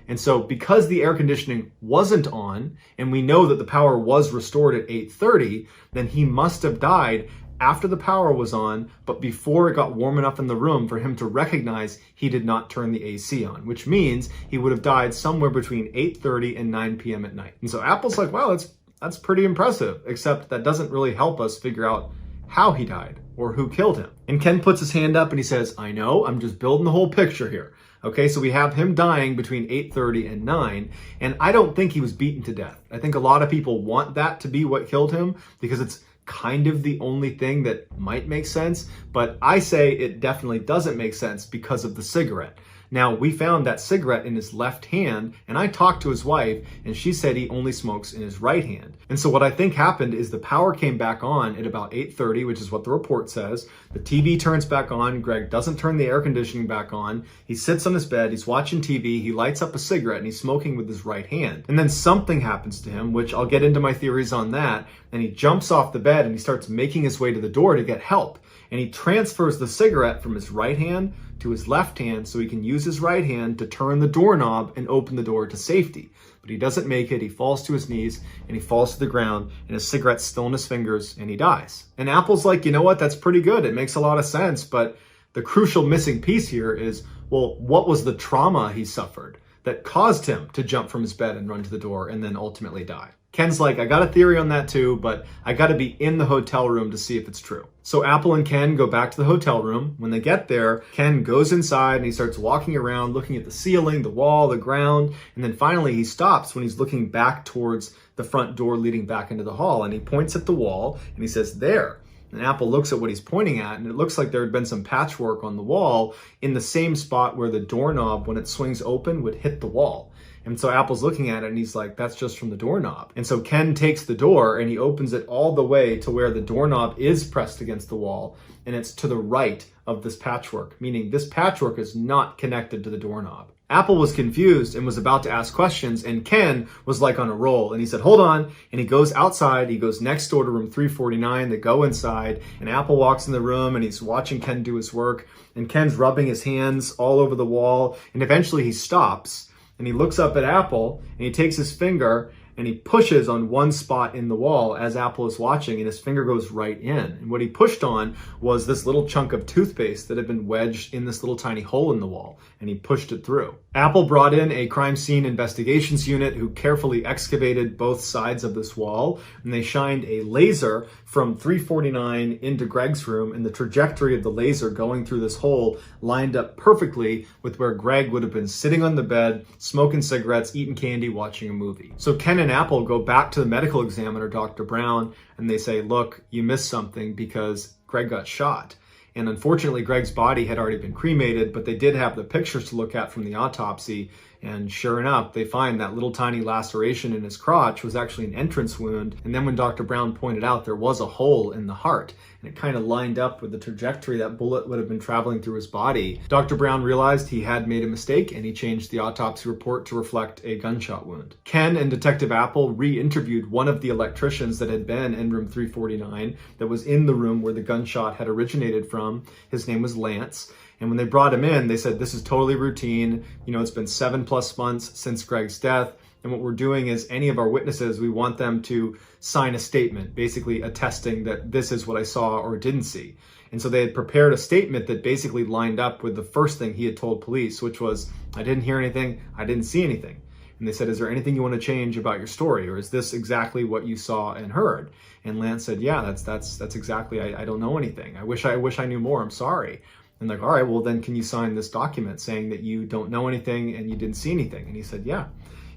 Speaker 1: And so because the air conditioning wasn't on, and we know that the power was restored at 8:30, then he must have died after the power was on, but before it got warm enough in the room for him to recognize he did not turn the AC on, which means he would have died somewhere between 8:30 and 9 p.m. at night. And so Apple's like, wow, that's pretty impressive, except that doesn't really help us figure out how he died or who killed him. And Ken puts his hand up and he says, I know, I'm just building the whole picture here. Okay, so we have him dying between 8:30 and 9, and I don't think he was beaten to death. I think a lot of people want that to be what killed him because it's kind of the only thing that might make sense, but I say it definitely doesn't make sense because of the cigarette. Now, we found that cigarette in his left hand, and I talked to his wife, and she said he only smokes in his right hand. And so what I think happened is the power came back on at about 8:30, which is what the report says. The TV turns back on. Greg doesn't turn the air conditioning back on. He sits on his bed. He's watching TV. He lights up a cigarette, and he's smoking with his right hand. And then something happens to him, which I'll get into my theories on that, and he jumps off the bed, and he starts making his way to the door to get help. And he transfers the cigarette from his right hand to his left hand so he can use his right hand to turn the doorknob and open the door to safety. But he doesn't make it. He falls to his knees and he falls to the ground, and his cigarette's still in his fingers, and he dies. And Apple's like, you know what? That's pretty good. It makes a lot of sense. But the crucial missing piece here is, well, what was the trauma he suffered that caused him to jump from his bed and run to the door and then ultimately die? Ken's like, I got a theory on that too, but I got to be in the hotel room to see if it's true. So Apple and Ken go back to the hotel room. When they get there, Ken goes inside and he starts walking around, looking at the ceiling, the wall, the ground. And then finally he stops when he's looking back towards the front door leading back into the hall. And he points at the wall and he says, there. And Apple looks at what he's pointing at, and it looks like there had been some patchwork on the wall in the same spot where the doorknob, when it swings open, would hit the wall. And so Apple's looking at it and he's like, that's just from the doorknob. And so Ken takes the door and he opens it all the way to where the doorknob is pressed against the wall, and it's to the right of this patchwork, meaning this patchwork is not connected to the doorknob. Apple was confused and was about to ask questions, and Ken was like on a roll, and he said, hold on, and he goes outside. He goes next door to room 349. They go inside, and Apple walks in the room, and he's watching Ken do his work, and Ken's rubbing his hands all over the wall, and eventually he stops, and he looks up at Apple, and he takes his finger and he pushes on one spot in the wall as Apple is watching, and his finger goes right in. And what he pushed on was this little chunk of toothpaste that had been wedged in this little tiny hole in the wall, and he pushed it through. Apple brought in a crime scene investigations unit who carefully excavated both sides of this wall, and they shined a laser from 349 into Greg's room, and the trajectory of the laser going through this hole lined up perfectly with where Greg would have been sitting on the bed, smoking cigarettes, eating candy, watching a movie. So Ken and Apple go back to the medical examiner, Dr. Brown, and they say, look, you missed something because Greg got shot. And unfortunately, Greg's body had already been cremated, but they did have the pictures to look at from the autopsy. And sure enough, they find that little tiny laceration in his crotch was actually an entrance wound. And then when Dr. Brown pointed out there was a hole in the heart, and it kind of lined up with the trajectory that bullet would have been traveling through his body, Dr. Brown realized he had made a mistake, and he changed the autopsy report to reflect a gunshot wound. Ken and Detective Apple re-interviewed one of the electricians that had been in room 349 that was in the room where the gunshot had originated from. His name was Lance. And when they brought him in, they said, this is totally routine. You know, it's been 7+ months since Greg's death. And what we're doing is any of our witnesses, we want them to sign a statement, basically attesting that this is what I saw or didn't see. And so they had prepared a statement that basically lined up with the first thing he had told police, which was, I didn't hear anything, I didn't see anything. And they said, is there anything you want to change about your story? Or is this exactly what you saw and heard? And Lance said, yeah, that's exactly, I don't know anything. I wish I knew more, I'm sorry. And like, all right, well then can you sign this document saying that you don't know anything and you didn't see anything? And he said, yeah.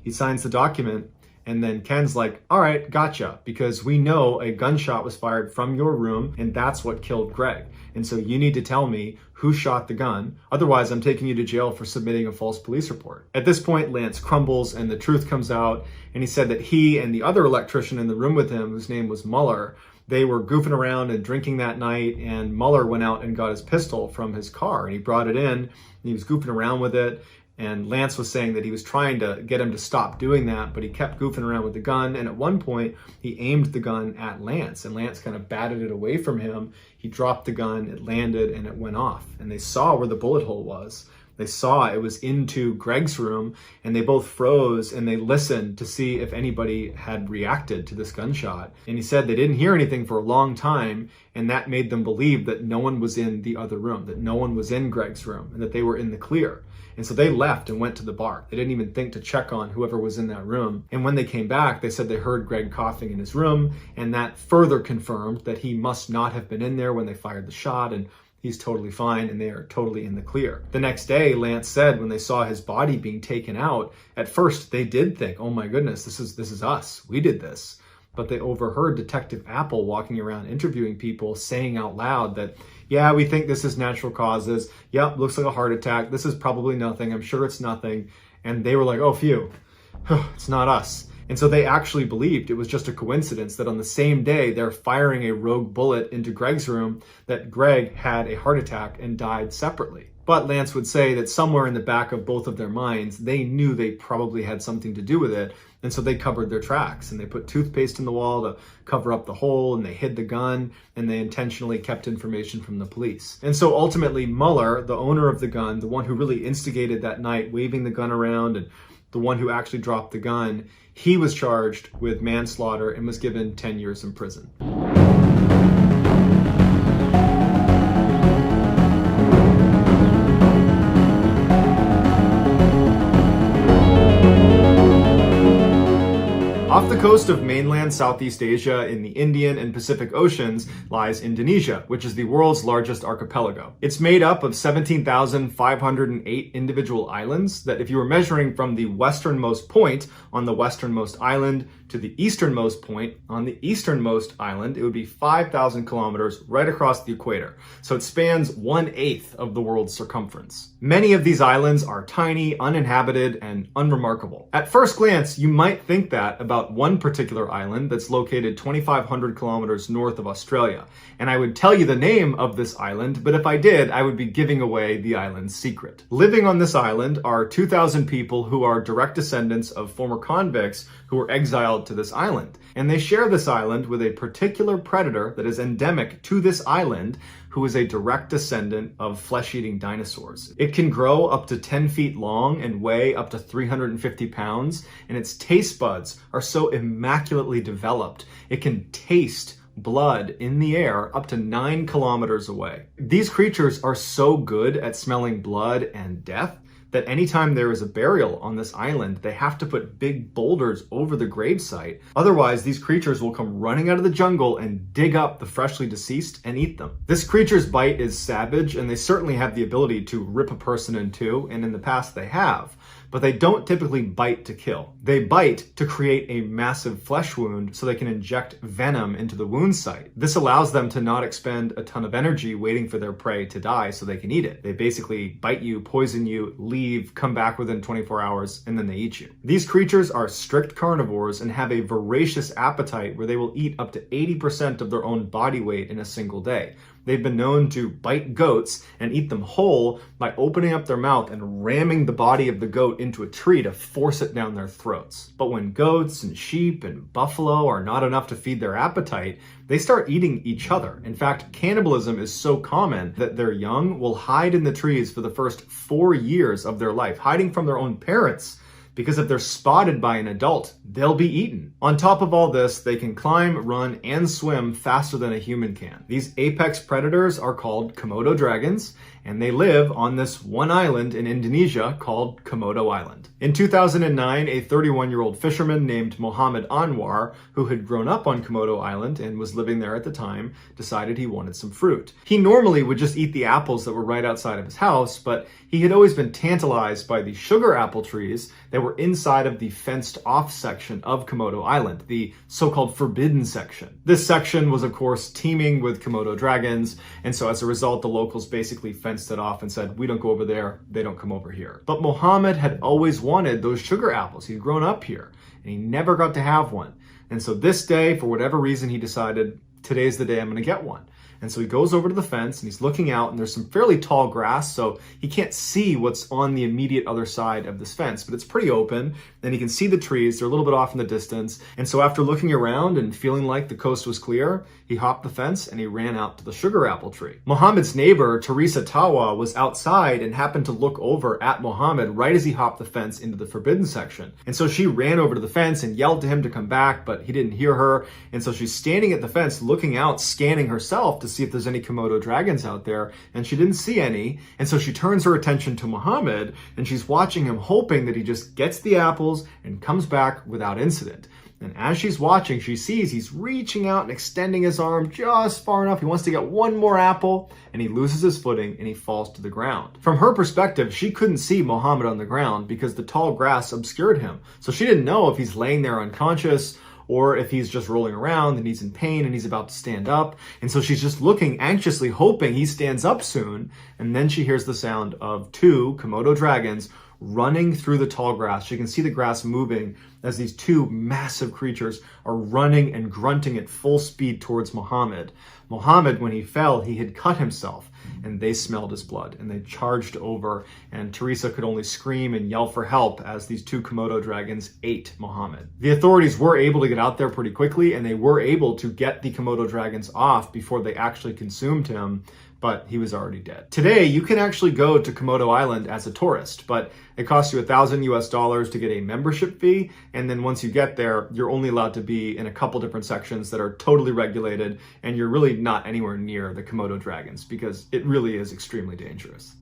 Speaker 1: He signs the document, and then Ken's like, all right, gotcha, because we know a gunshot was fired from your room and that's what killed Greg. And so you need to tell me who shot the gun. Otherwise, I'm taking you to jail for submitting a false police report. At this point, Lance crumbles and the truth comes out. And he said that he and the other electrician in the room with him, whose name was Mueller, they were goofing around and drinking that night, and Mueller went out and got his pistol from his car, and he brought it in, and he was goofing around with it, and Lance was saying that he was trying to get him to stop doing that, but he kept goofing around with the gun, and at one point, he aimed the gun at Lance, and Lance kind of batted it away from him. He dropped the gun, it landed, and it went off, and they saw where the bullet hole was. They saw it was into Greg's room, and they both froze and they listened to see if anybody had reacted to this gunshot. And he said they didn't hear anything for a long time, and that made them believe that no one was in the other room, that no one was in Greg's room, and that they were in the clear. And so they left and went to the bar. They didn't even think to check on whoever was in that room. And when they came back, they said they heard Greg coughing in his room, and that further confirmed that he must not have been in there when they fired the shot, and he's totally fine and they are totally in the clear. The next day, Lance said when they saw his body being taken out, at first they did think, oh my goodness, this is us. We did this. But they overheard Detective Apple walking around interviewing people saying out loud that, yeah, we think this is natural causes. Yep, looks like a heart attack. This is probably nothing. I'm sure it's nothing. And they were like, oh, phew, it's not us. And so they actually believed it was just a coincidence that on the same day they're firing a rogue bullet into Greg's room, that Greg had a heart attack and died separately. But Lance would say that somewhere in the back of both of their minds, they knew they probably had something to do with it. And so they covered their tracks, and they put toothpaste in the wall to cover up the hole, and they hid the gun, and they intentionally kept information from the police. And so ultimately Mueller, the owner of the gun, the one who really instigated that night, waving the gun around, and the one who actually dropped the gun, he was charged with manslaughter and was given 10 years in prison. Off the coast of mainland Southeast Asia in the Indian and Pacific Oceans lies Indonesia, which is the world's largest archipelago. It's made up of 17,508 individual islands that, if you were measuring from the westernmost point on the westernmost island to the easternmost point on the easternmost island, it would be 5,000 kilometers right across the equator. So it spans 1/8 of the world's circumference. Many of these islands are tiny, uninhabited, and unremarkable. At first glance, you might think that about one particular island that's located 2,500 kilometers north of Australia. And I would tell you the name of this island, but if I did, I would be giving away the island's secret. Living on this island are 2,000 people who are direct descendants of former convicts who were exiled to this island. And they share this island with a particular predator that is endemic to this island, who is a direct descendant of flesh-eating dinosaurs. It can grow up to 10 feet long and weigh up to 350 pounds, and its taste buds are so immaculately developed, it can taste blood in the air up to 9 kilometers away. These creatures are so good at smelling blood and death that anytime there is a burial on this island, they have to put big boulders over the gravesite. Otherwise, these creatures will come running out of the jungle and dig up the freshly deceased and eat them. This creature's bite is savage, and they certainly have the ability to rip a person in two, and in the past they have. But they don't typically bite to kill. They bite to create a massive flesh wound so they can inject venom into the wound site. This allows them to not expend a ton of energy waiting for their prey to die so they can eat it. They basically bite you, poison you, leave, come back within 24 hours, and then they eat you. These creatures are strict carnivores and have a voracious appetite where they will eat up to 80% of their own body weight in a single day. They've been known to bite goats and eat them whole by opening up their mouth and ramming the body of the goat into a tree to force it down their throats. But when goats and sheep and buffalo are not enough to feed their appetite, they start eating each other. In fact, cannibalism is so common that their young will hide in the trees for the first 4 years of their life, hiding from their own parents, because if they're spotted by an adult, they'll be eaten. On top of all this, they can climb, run, and swim faster than a human can. These apex predators are called Komodo dragons, and they live on this one island in Indonesia called Komodo Island. In 2009, a 31-year-old fisherman named Mohammed Anwar, who had grown up on Komodo Island and was living there at the time, decided he wanted some fruit. He normally would just eat the apples that were right outside of his house, but he had always been tantalized by the sugar apple trees that were inside of the fenced-off section of Komodo Island, the so-called forbidden section. This section was, of course, teeming with Komodo dragons, and so as a result, the locals basically fenced it off and said, we don't go over there, they don't come over here. But Mohammed had always wanted those sugar apples. He'd grown up here, and he never got to have one. And so this day, for whatever reason, he decided, today's the day I'm going to get one. And so he goes over to the fence and he's looking out, and there's some fairly tall grass, so he can't see what's on the immediate other side of this fence, but it's pretty open. Then he can see the trees, they're a little bit off in the distance. And so after looking around and feeling like the coast was clear, he hopped the fence and he ran out to the sugar apple tree. Muhammad's neighbor, Teresa Tawa, was outside and happened to look over at Muhammad right as he hopped the fence into the forbidden section. And so she ran over to the fence and yelled to him to come back, but he didn't hear her. And so she's standing at the fence looking out, scanning herself to see if there's any Komodo dragons out there, and she didn't see any. And so she turns her attention to Muhammad and she's watching him, hoping that he just gets the apples and comes back without incident. And as she's watching, she sees he's reaching out and extending his arm just far enough. He wants to get one more apple, and he loses his footing and he falls to the ground. From her perspective, she couldn't see Muhammad on the ground because the tall grass obscured him. So she didn't know if he's laying there unconscious or if he's just rolling around and he's in pain and he's about to stand up. And so she's just looking anxiously, hoping he stands up soon. And then she hears the sound of two Komodo dragons running through the tall grass. She can see the grass moving as these two massive creatures are running and grunting at full speed towards Muhammad. Muhammad, when he fell, he had cut himself, and they smelled his blood and they charged over, and Teresa could only scream and yell for help as these two Komodo dragons ate Muhammad. The authorities were able to get out there pretty quickly, and they were able to get the Komodo dragons off before they actually consumed him, but he was already dead. Today, you can actually go to Komodo Island as a tourist, but it costs you $1,000 to get a membership fee, and then once you get there, you're only allowed to be in a couple different sections that are totally regulated, and you're really not anywhere near the Komodo dragons because it really is extremely dangerous.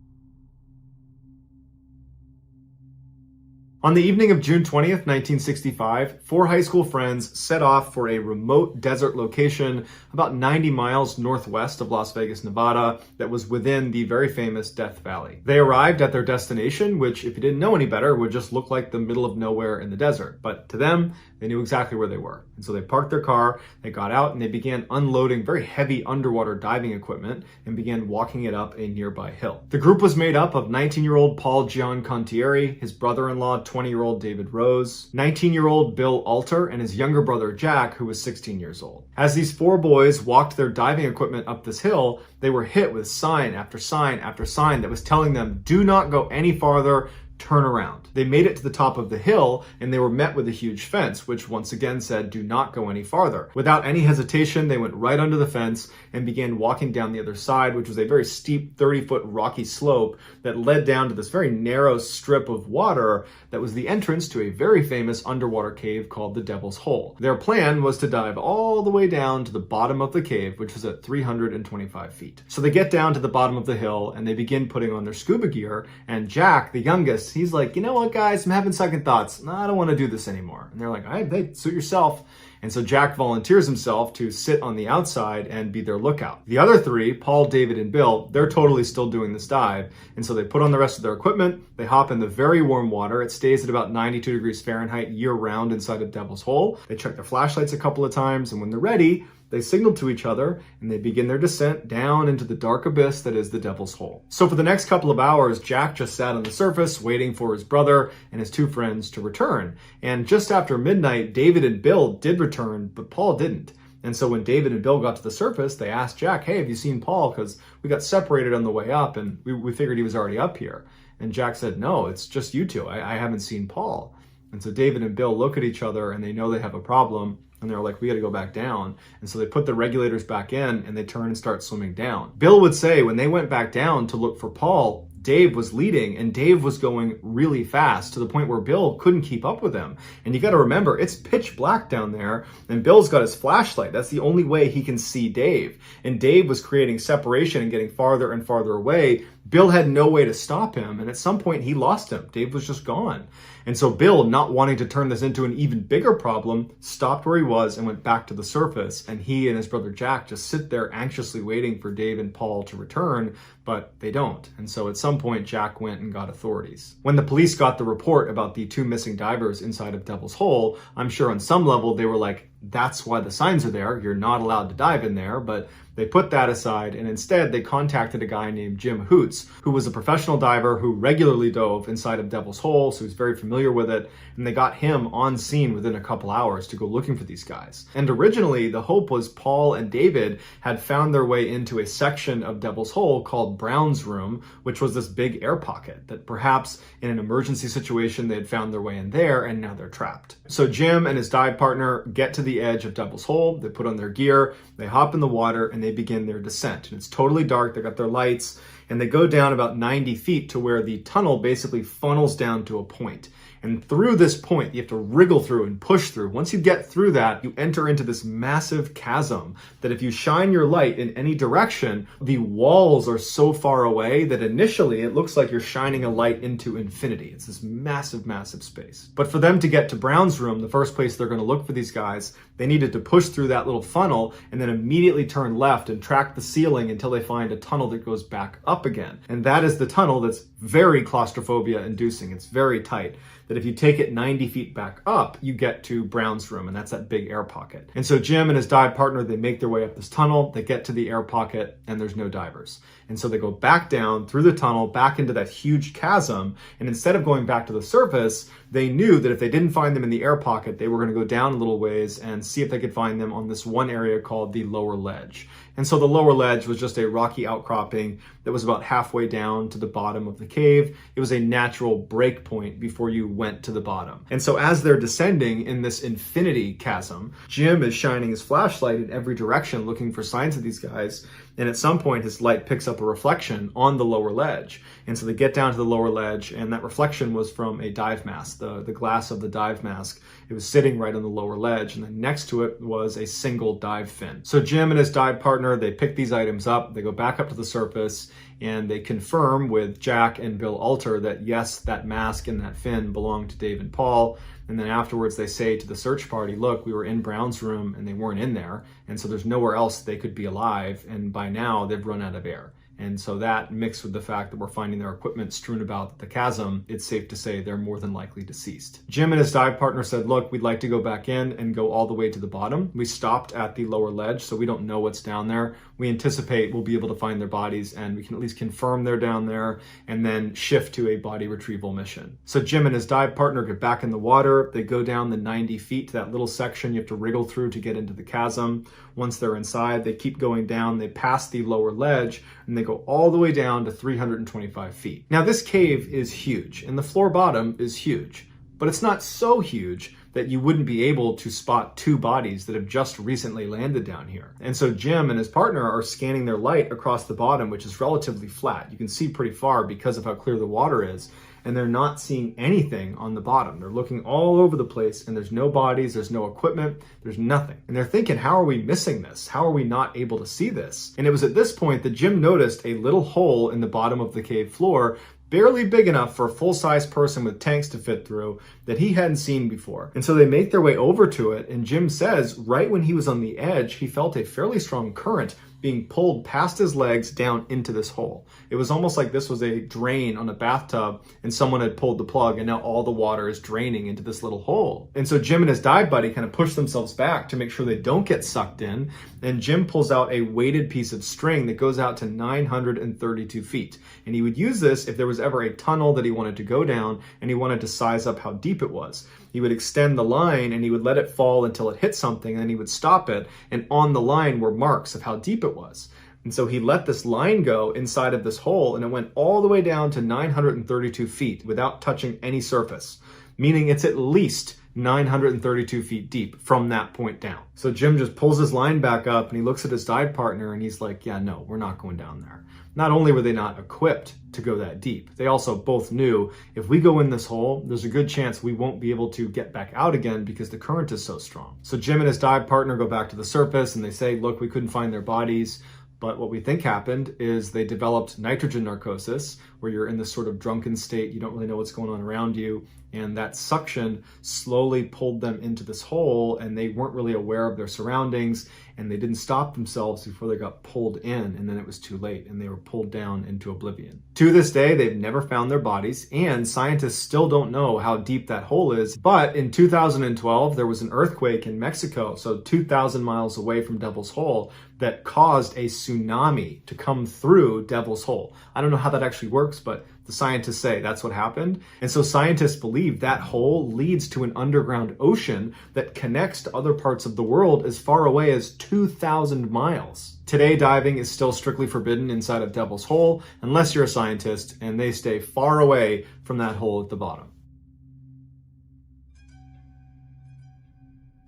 Speaker 1: On the evening of June 20th, 1965, four high school friends set off for a remote desert location about 90 miles northwest of Las Vegas, Nevada, that was within the very famous Death Valley. They arrived at their destination, which, if you didn't know any better, would just look like the middle of nowhere in the desert. But to them, they knew exactly where they were. And so they parked their car, they got out, and they began unloading very heavy underwater diving equipment and began walking it up a nearby hill. The group was made up of 19-year-old Paul Giancontieri, his brother-in-law, 20-year-old David Rose, 19-year-old Bill Alter, and his younger brother Jack, who was 16 years old. As these four boys walked their diving equipment up this hill, they were hit with sign after sign after sign that was telling them, do not go any farther, turn around. They made it to the top of the hill and they were met with a huge fence, which once again said, do not go any farther. Without any hesitation, they went right under the fence and began walking down the other side, which was a very steep 30-foot rocky slope that led down to this very narrow strip of water that was the entrance to a very famous underwater cave called the Devil's Hole. Their plan was to dive all the way down to the bottom of the cave, which was at 325 feet. So they get down to the bottom of the hill and they begin putting on their scuba gear, and Jack, the youngest, he's like, you know what, guys, I'm having second thoughts. No, I don't want to do this anymore. And they're like, all right, hey, suit yourself. And so Jack volunteers himself to sit on the outside and be their lookout. The other three, Paul, David, and Bill, they're totally still doing this dive. And so they put on the rest of their equipment, they hop in the very warm water. It stays at about 92 degrees Fahrenheit year-round inside of Devil's Hole. They check their flashlights a couple of times, and when they're ready, they signal to each other and they begin their descent down into the dark abyss that is the Devil's Hole. So for the next couple of hours, Jack just sat on the surface waiting for his brother and his two friends to return. And just after midnight, David and Bill did return, but Paul didn't. And so when David and Bill got to the surface, they asked Jack, hey, have you seen Paul? Because we got separated on the way up and we figured he was already up here. And Jack said, no, it's just you two. I haven't seen Paul. And so David and Bill look at each other and they know they have a problem. And they're like, we got to go back down. And so they put the regulators back in and they turn and start swimming down. Bill would say when they went back down to look for Paul, Dave was leading and Dave was going really fast to the point where Bill couldn't keep up with him. And you got to remember, it's pitch black down there and Bill's got his flashlight. That's the only way he can see Dave. And Dave was creating separation and getting farther and farther away. Bill had no way to stop him. And at some point he lost him. Dave was just gone. And so Bill, not wanting to turn this into an even bigger problem, stopped where he was and went back to the surface. And he and his brother Jack just sit there anxiously waiting for Dave and Paul to return, but they don't. And so at some point, Jack went and got authorities. When the police got the report about the two missing divers inside of Devil's Hole, I'm sure on some level they were like, That's why the signs are there. You're not allowed to dive in there, but they put that aside, and instead they contacted a guy named Jim Hoots, who was a professional diver who regularly dove inside of Devil's Hole, so he's very familiar with it, and they got him on scene within a couple hours to go looking for these guys. And originally, the hope was Paul and David had found their way into a section of Devil's Hole called Brown's Room, which was this big air pocket that perhaps in an emergency situation they had found their way in there, and now they're trapped. So Jim and his dive partner get to the edge of Devil's Hole, they put on their gear, they hop in the water, and they begin their descent. And it's totally dark, they got their lights, and they go down about 90 feet to where the tunnel basically funnels down to a point. And through this point, you have to wriggle through and push through. Once you get through that, you enter into this massive chasm that if you shine your light in any direction, the walls are so far away that initially it looks like you're shining a light into infinity. It's this massive, massive space. But for them to get to Brown's room, the first place they're going to look for these guys, they needed to push through that little funnel and then immediately turn left and track the ceiling until they find a tunnel that goes back up again. And that is the tunnel that's very claustrophobia inducing. It's very tight. That if you take it 90 feet back up, you get to Brown's room, and that's that big air pocket. And so Jim and his dive partner, they make their way up this tunnel, they get to the air pocket, and there's no divers. And so they go back down through the tunnel, back into that huge chasm, and instead of going back to the surface, they knew that if they didn't find them in the air pocket, they were going to go down a little ways and see if they could find them on this one area called the lower ledge. And so the lower ledge was just a rocky outcropping that was about halfway down to the bottom of the cave. It was a natural break point before you went to the bottom. And so as they're descending in this infinity chasm, Jim is shining his flashlight in every direction looking for signs of these guys. And at some point, his light picks up a reflection on the lower ledge. And so they get down to the lower ledge, and that reflection was from a dive mask, the glass of the dive mask. It was sitting right on the lower ledge, and then next to it was a single dive fin. So Jim and his dive partner, they pick these items up, they go back up to the surface, and they confirm with Jack and Bill Alter that yes, that mask and that fin belonged to Dave and Paul. And then afterwards they say to the search party, look, we were in Brown's room and they weren't in there. And so there's nowhere else they could be alive. And by now they've run out of air. And so that mixed with the fact that we're finding their equipment strewn about the chasm, it's safe to say they're more than likely deceased. Jim and his dive partner said, look, we'd like to go back in and go all the way to the bottom. We stopped at the lower ledge, so we don't know what's down there. We anticipate we'll be able to find their bodies and we can at least confirm they're down there and then shift to a body retrieval mission. So Jim and his dive partner get back in the water. They go down the 90 feet to that little section you have to wriggle through to get into the chasm. Once they're inside, they keep going down. They pass the lower ledge and they go all the way down to 325 feet. Now this cave is huge and the floor bottom is huge, but it's not so huge that you wouldn't be able to spot two bodies that have just recently landed down here. And so Jim and his partner are scanning their light across the bottom, which is relatively flat. You can see pretty far because of how clear the water is, and they're not seeing anything on the bottom. They're looking all over the place and there's no bodies, there's no equipment, there's nothing. And they're thinking, how are we missing this? How are we not able to see this? And it was at this point that Jim noticed a little hole in the bottom of the cave floor, barely big enough for a full-size person with tanks to fit through, that he hadn't seen before. And so they make their way over to it, and Jim says right when he was on the edge, he felt a fairly strong current being pulled past his legs down into this hole. It was almost like this was a drain on a bathtub and someone had pulled the plug and now all the water is draining into this little hole. And so Jim and his dive buddy kind of push themselves back to make sure they don't get sucked in. And Jim pulls out a weighted piece of string that goes out to 932 feet. And he would use this if there was ever a tunnel that he wanted to go down and he wanted to size up how deep it was. He would extend the line and he would let it fall until it hit something, and then he would stop it, and on the line were marks of how deep it was. And so he let this line go inside of this hole, and it went all the way down to 932 feet without touching any surface, meaning it's at least 932 feet deep from that point down. So Jim just pulls his line back up and he looks at his dive partner and he's like, yeah, no, we're not going down there. Not only were they not equipped to go that deep, they also both knew if we go in this hole, there's a good chance we won't be able to get back out again because the current is so strong. So Jim and his dive partner go back to the surface and they say, look, we couldn't find their bodies. But what we think happened is they developed nitrogen narcosis, where you're in this sort of drunken state, you don't really know what's going on around you, And that suction slowly pulled them into this hole, and they weren't really aware of their surroundings, and they didn't stop themselves before they got pulled in, and then it was too late, and they were pulled down into oblivion. To this day, they've never found their bodies, and scientists still don't know how deep that hole is. But in 2012, there was an earthquake in Mexico, so 2,000 miles away from Devil's Hole, that caused a tsunami to come through Devil's Hole. I don't know how that actually works, but the scientists say that's what happened. And so scientists believe that hole leads to an underground ocean that connects to other parts of the world as far away as 2,000 miles. Today, diving is still strictly forbidden inside of Devil's Hole unless you're a scientist, and they stay far away from that hole at the bottom.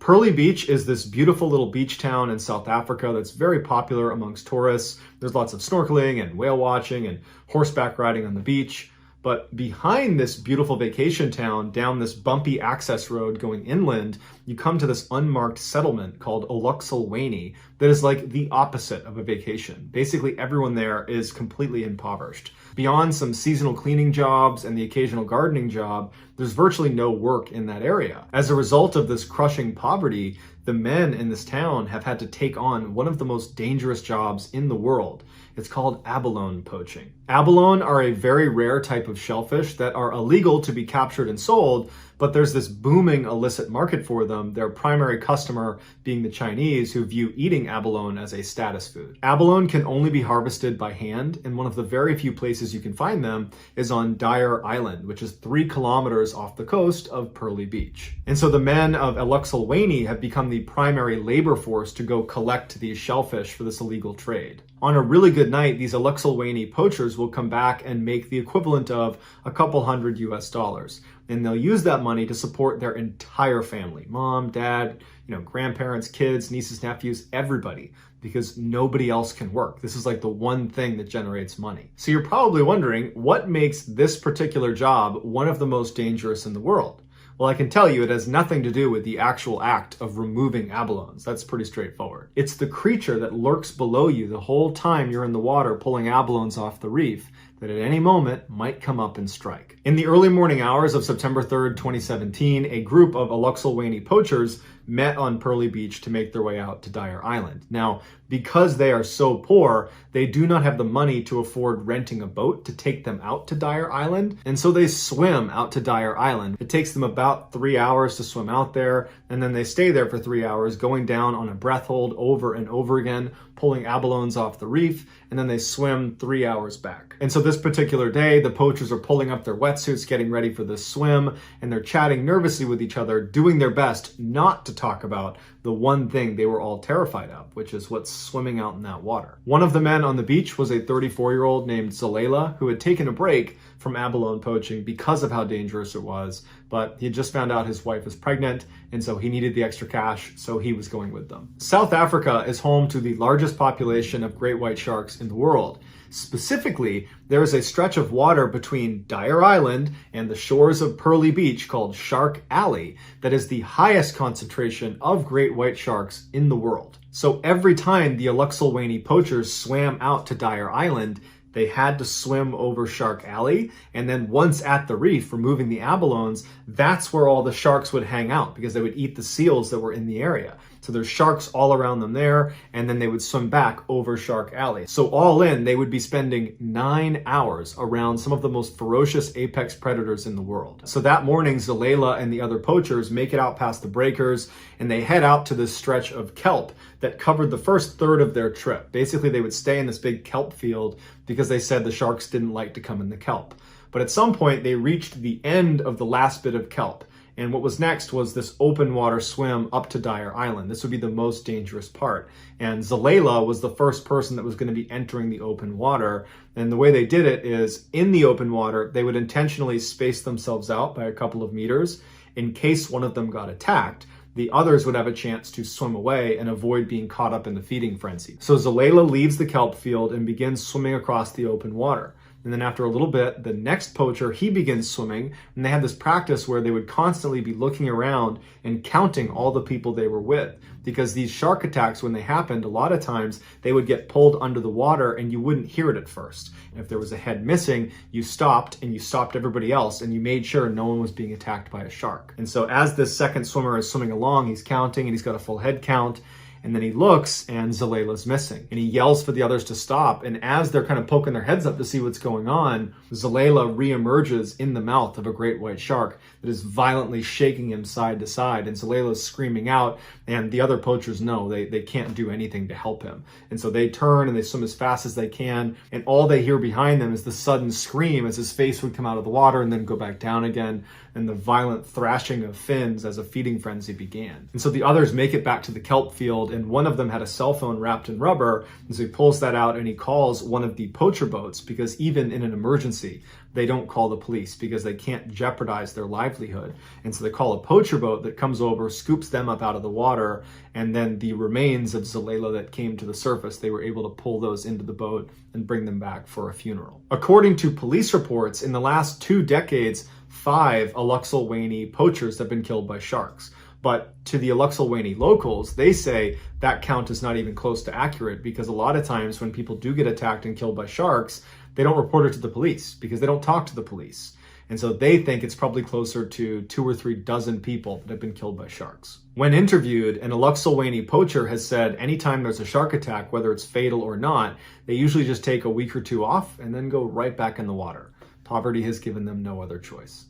Speaker 1: Pearly Beach is this beautiful little beach town in South Africa that's very popular amongst tourists. There's lots of snorkeling and whale watching and horseback riding on the beach. But behind this beautiful vacation town, down this bumpy access road going inland, you come to this unmarked settlement called Uluxulwane that is like the opposite of a vacation. Basically, everyone there is completely impoverished. Beyond some seasonal cleaning jobs and the occasional gardening job, there's virtually no work in that area. As a result of this crushing poverty, the men in this town have had to take on one of the most dangerous jobs in the world. It's called abalone poaching. Abalone are a very rare type of shellfish that are illegal to be captured and sold, but there's this booming illicit market for them, their primary customer being the Chinese, who view eating abalone as a status food. Abalone can only be harvested by hand, and one of the very few places you can find them is on Dyer Island, which is 3 kilometers off the coast of Pearly Beach. And so the men of Uluxulwane have become the primary labor force to go collect these shellfish for this illegal trade. On a really good night, these Uluxulwane poachers will come back and make the equivalent of a couple $100 US. And they'll use that money to support their entire family. Mom, dad, grandparents, kids, nieces, nephews, everybody, because nobody else can work. This is like the one thing that generates money. So you're probably wondering, what makes this particular job one of the most dangerous in the world? Well, I can tell you it has nothing to do with the actual act of removing abalones. That's pretty straightforward. It's the creature that lurks below you the whole time you're in the water pulling abalones off the reef that at any moment might come up and strike. In the early morning hours of September 3rd, 2017, a group of Uluxulwane poachers met on Pearly Beach to make their way out to Dyer Island. Now, because they are so poor, they do not have the money to afford renting a boat to take them out to Dyer Island, and so they swim out to Dyer Island. It takes them about 3 hours to swim out there, and then they stay there for 3 hours, going down on a breath hold over and over again, pulling abalones off the reef, and then they swim 3 hours back. And so this particular day, the poachers are pulling up their wetsuits, getting ready for this swim, and they're chatting nervously with each other, doing their best not to talk about the one thing they were all terrified of, which is what's swimming out in that water. One of the men on the beach was a 34-year-old named Zalela, who had taken a break from abalone poaching because of how dangerous it was, but he had just found out his wife was pregnant, and so he needed the extra cash, so he was going with them. South Africa is home to the largest population of great white sharks in the world. Specifically, there is a stretch of water between Dyer Island and the shores of Pearly Beach called Shark Alley that is the highest concentration of great white sharks in the world. So every time the Uluxulwane poachers swam out to Dyer Island, they had to swim over Shark Alley, and then once at the reef, removing the abalones, that's where all the sharks would hang out because they would eat the seals that were in the area. So there's sharks all around them there, and then they would swim back over Shark Alley. So all in, they would be spending 9 hours around some of the most ferocious apex predators in the world. So that morning, Zalela and the other poachers make it out past the breakers, and they head out to this stretch of kelp that covered the first third of their trip. Basically, they would stay in this big kelp field because they said the sharks didn't like to come in the kelp. But at some point, they reached the end of the last bit of kelp. And what was next was this open water swim up to Dyer Island. This would be the most dangerous part. And Zalela was the first person that was going to be entering the open water. And the way they did it is in the open water, they would intentionally space themselves out by a couple of meters in case one of them got attacked. The others would have a chance to swim away and avoid being caught up in the feeding frenzy. So Zalela leaves the kelp field and begins swimming across the open water. And then after a little bit, the next poacher, he begins swimming, and they had this practice where they would constantly be looking around and counting all the people they were with. Because these shark attacks, when they happened, a lot of times they would get pulled under the water and you wouldn't hear it at first. And if there was a head missing, you stopped everybody else and you made sure no one was being attacked by a shark. And so as this second swimmer is swimming along, he's counting and he's got a full head count. And then he looks and Zalela's missing. And he yells for the others to stop. And as they're kind of poking their heads up to see what's going on, Zalela reemerges in the mouth of a great white shark that is violently shaking him side to side. And Zalela's screaming out, and the other poachers know they can't do anything to help him. And so they turn and they swim as fast as they can. And all they hear behind them is the sudden scream as his face would come out of the water and then go back down again, and the violent thrashing of fins as a feeding frenzy began. And so the others make it back to the kelp field, and one of them had a cell phone wrapped in rubber, and so he pulls that out and he calls one of the poacher boats, because even in an emergency, they don't call the police because they can't jeopardize their livelihood. And so they call a poacher boat that comes over, scoops them up out of the water, and then the remains of Zalela that came to the surface, they were able to pull those into the boat and bring them back for a funeral. According to police reports, in the last 2 decades, 5 Alluxilwainee poachers have been killed by sharks. But to the Alluxilwainee locals, they say that count is not even close to accurate, because a lot of times when people do get attacked and killed by sharks, they don't report it to the police because they don't talk to the police. And so they think it's probably closer to 2 or 3 dozen people that have been killed by sharks. When interviewed, an Alluxilwainee poacher has said anytime there's a shark attack, whether it's fatal or not, they usually just take a week or 2 off and then go right back in the water. Poverty has given them no other choice.